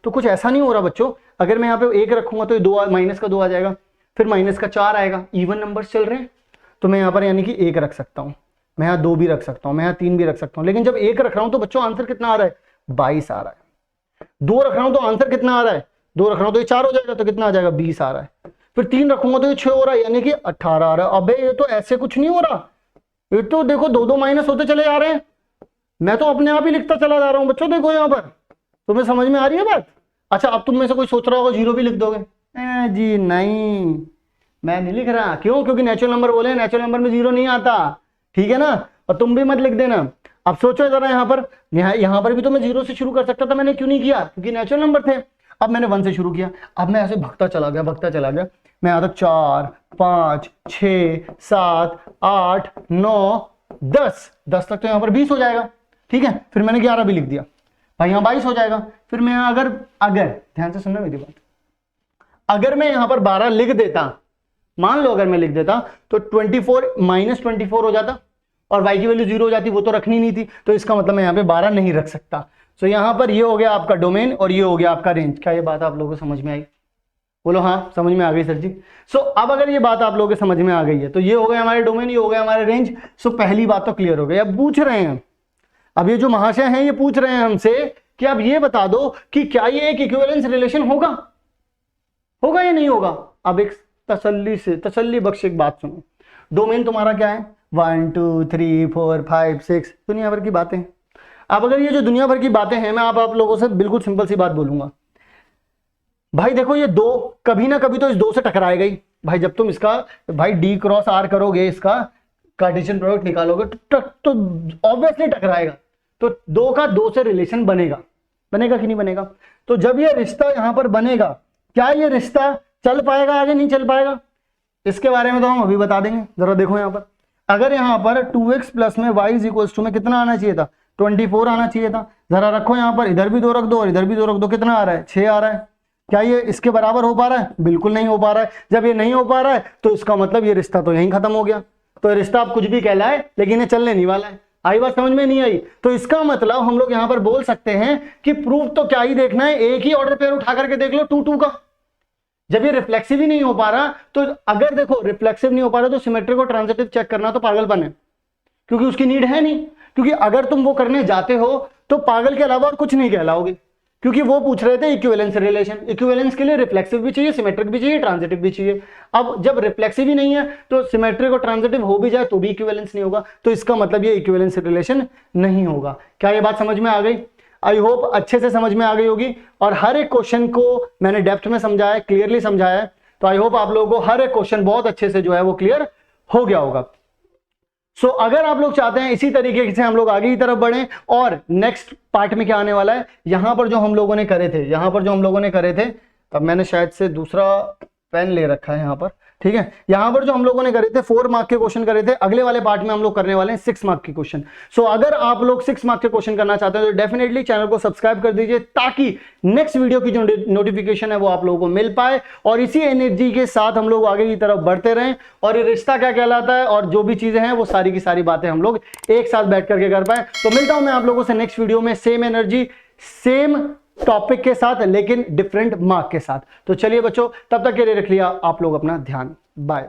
तो कुछ ऐसा नहीं हो रहा बच्चों। अगर मैं यहाँ पे 1 रखूंगा तो 2 माइनस का 2 आ जाएगा, फिर माइनस का 4 आएगा, इवन नंबर्स चल रहे हैं, तो मैं यहाँ पर यानी कि 1 रख सकता हूँ, मैं यहाँ 2 भी रख सकता हूँ, मैं यहाँ 3 भी रख सकता हूँ। लेकिन जब 1 रख रहा हूं तो बच्चों आंसर कितना आ रहा है, 22 आ रहा है। 2 रख रहा हूं तो आंसर कितना आ रहा है, 2 रख रहा हूं तो ये 4 हो जाएगा, तो कितना आ जाएगा, 20 आ रहा है। फिर 3 रखूंगा तो ये 6 हो रहा है, यानी कि 18 आ रहा है। अबे ये तो ऐसे कुछ नहीं हो रहा, ये तो देखो 2 2 माइनस होते चले जा रहे हैं। मैं तो अपने आप ही लिखता चला जा रहा हूं बच्चों, देखो यहां पर तुम्हें समझ में आ रही है बात? अच्छा, अब तुम में से कोई सोच रहा होगा जीरो भी लिख दोगे। जी नहीं, मैं नहीं लिख रहा। क्यों? क्योंकि नेचुरल नंबर बोले, नेचुरल नंबर में जीरो नहीं आता, ठीक है ना। और तुम भी मत लिख देना। अब सोचो जरा, यहाँ पर भी तो मैं जीरो से शुरू कर सकता था, मैंने क्यों नहीं किया? क्योंकि नेचुरल नंबर थे। अब मैंने 1 से शुरू किया। अब मैं ऐसे भगता चला गया, मैं यहाँ तक 4 5 6 7 8 9 10 10 तक तो यहाँ पर 20 हो जाएगा, ठीक है। फिर मैंने 11 भी लिख दिया भाई, यहाँ 22 हो जाएगा। फिर मैं अगर ध्यान से सुनना मेरी बात, अगर मैं यहाँ पर 12 लिख देता, मान लो अगर मैं लिख देता, तो 24 -24 हो जाता और y की वैल्यू 0 हो जाती, वो तो रखनी नहीं थी। तो इसका मतलब मैं यहाँ पे 12 नहीं रख सकता। सो यहाँ पर ये हो गया आपका डोमेन और ये हो गया आपका रेंज। क्या ये बात आप लोगों को समझ में आई? बोलो हाँ, समझ में आ गई सर जी। सो अब अगर ये बात आप लोगों के समझ में आ गई है, तो ये हो गया हमारे डोमेन, ये हो गया हमारे रेंज। सो पहली बात तो क्लियर हो गई। अब पूछ रहे हैं, अब ये जो महाशय हैं ये पूछ रहे हैं हमसे कि अब ये बता दो कि क्या ये एक इक्विवेलेंस रिलेशन होगा या नहीं होगा। अब एक तसल्ली बख्श एक बात सुनो, डोमेन तुम्हारा क्या है? 1 2 3 4 5 6 दुनिया भर की बातें। अब अगर ये जो दुनिया भर की बातें हैं, मैं आप लोगों से बिल्कुल सिंपल सी बात बोलूंगा भाई, देखो ये दो कभी ना कभी तो इस दो से टकराएगा ही भाई। जब तुम इसका भाई D क्रॉस R करोगे, इसका कार्टेशियन प्रोडक्ट निकालोगे, तो ऑब्वियसली टकराएगा। तो दो का दो से रिलेशन बनेगा कि नहीं बनेगा? तो जब ये रिश्ता यहां पर बनेगा, क्या ये रिश्ता चल पाएगा आगे? नहीं चल पाएगा। इसके बारे में तो हम अभी बता देंगे। जरा देखो यहाँ पर, अगर यहाँ पर 2x प्लस में y इक्वल्स टू में कितना आना चाहिए था? 24 आना चाहिए था। जरा रखो यहाँ पर, इधर भी 2 रख दो और इधर भी 2 रख दो, कितना आ रहा है? 6 आ रहा है। क्या ये इसके बराबर हो पा रहा है? बिल्कुल नहीं हो पा रहा है। जब ये नहीं हो पा रहा है तो इसका मतलब ये रिश्ता तो यहीं खत्म हो गया। तो रिश्ता आप कुछ भी कहलाए, लेकिन ये चलने नहीं वाला है। आई बात समझ में? नहीं आई? तो इसका मतलब हम लोग यहाँ पर बोल सकते हैं कि प्रूफ तो क्या ही देखना है, एक ही ऑर्डर पेयर उठा करके देख लो 2 2 का। जब ये रिफ्लेक्सिव ही नहीं हो पा रहा, तो अगर देखो रिफ्लेक्सिव नहीं हो पा रहा, तो सिमेट्रिक और ट्रांजिटिव चेक करना तो पागलपन है, क्योंकि उसकी नीड है नहीं। क्योंकि अगर तुम वो करने जाते हो तो पागल के अलावा और कुछ नहीं कहलाओगे, क्योंकि वो पूछ रहे थे इक्विवेलेंस रिलेशन। इक्विवेलेंस के लिए रिफ्लेक्सिव भी चाहिए, सिमेट्रिक भी चाहिए, ट्रांजिटिव भी चाहिए। अब जब रिफ्लेक्सिव ही नहीं है, तो सिमेट्रिक और ट्रांजिटिव हो भी जाए तो भी इक्विवेलेंस नहीं होगा। तो इसका मतलब ये इक्विवेलेंस रिलेशन नहीं होगा। क्या ये बात समझ में आ गई? आई होप अच्छे से समझ में आ गई होगी। और हर एक क्वेश्चन को मैंने डेप्थ में समझाया, क्लियरली समझाया है। तो आई होप आप लोगों को हर एक क्वेश्चन बहुत अच्छे से जो है वो क्लियर हो गया होगा। सो अगर आप लोग चाहते हैं इसी तरीके से हम लोग आगे की तरफ बढ़ें, और नेक्स्ट पार्ट में क्या आने वाला है, यहां पर जो हम लोगों ने करे थे, अब मैंने शायद से दूसरा पेन ले रखा है यहां पर, ठीक है। यहां पर जो हम लोगों ने करे थे 4 मार्क के क्वेश्चन करे थे, अगले वाले पार्ट में हम लोग करने वाले हैं 6 मार्क के क्वेश्चन। सो अगर आप लोग 6 मार्क के क्वेश्चन करना चाहते हैं तो डेफिनेटली चैनल को सब्सक्राइब कर दीजिए, ताकि नेक्स्ट वीडियो की जो नोटिफिकेशन है वो आप लोगों को मिल पाए, और इसी एनर्जी के साथ हम लोग आगे की तरफ बढ़ते रहें। और ये रिश्ता क्या कहलाता है और जो भी चीजें हैं वो सारी की सारी बातें हम लोग एक साथ बैठ करके कर पाए। तो मिलता हूं मैं आप लोगों से नेक्स्ट वीडियो में, सेम एनर्जी सेम टॉपिक के साथ, लेकिन डिफरेंट मार्क के साथ। तो चलिए बच्चों, तब तक के लिए रख लिया आप लोग अपना ध्यान। बाय।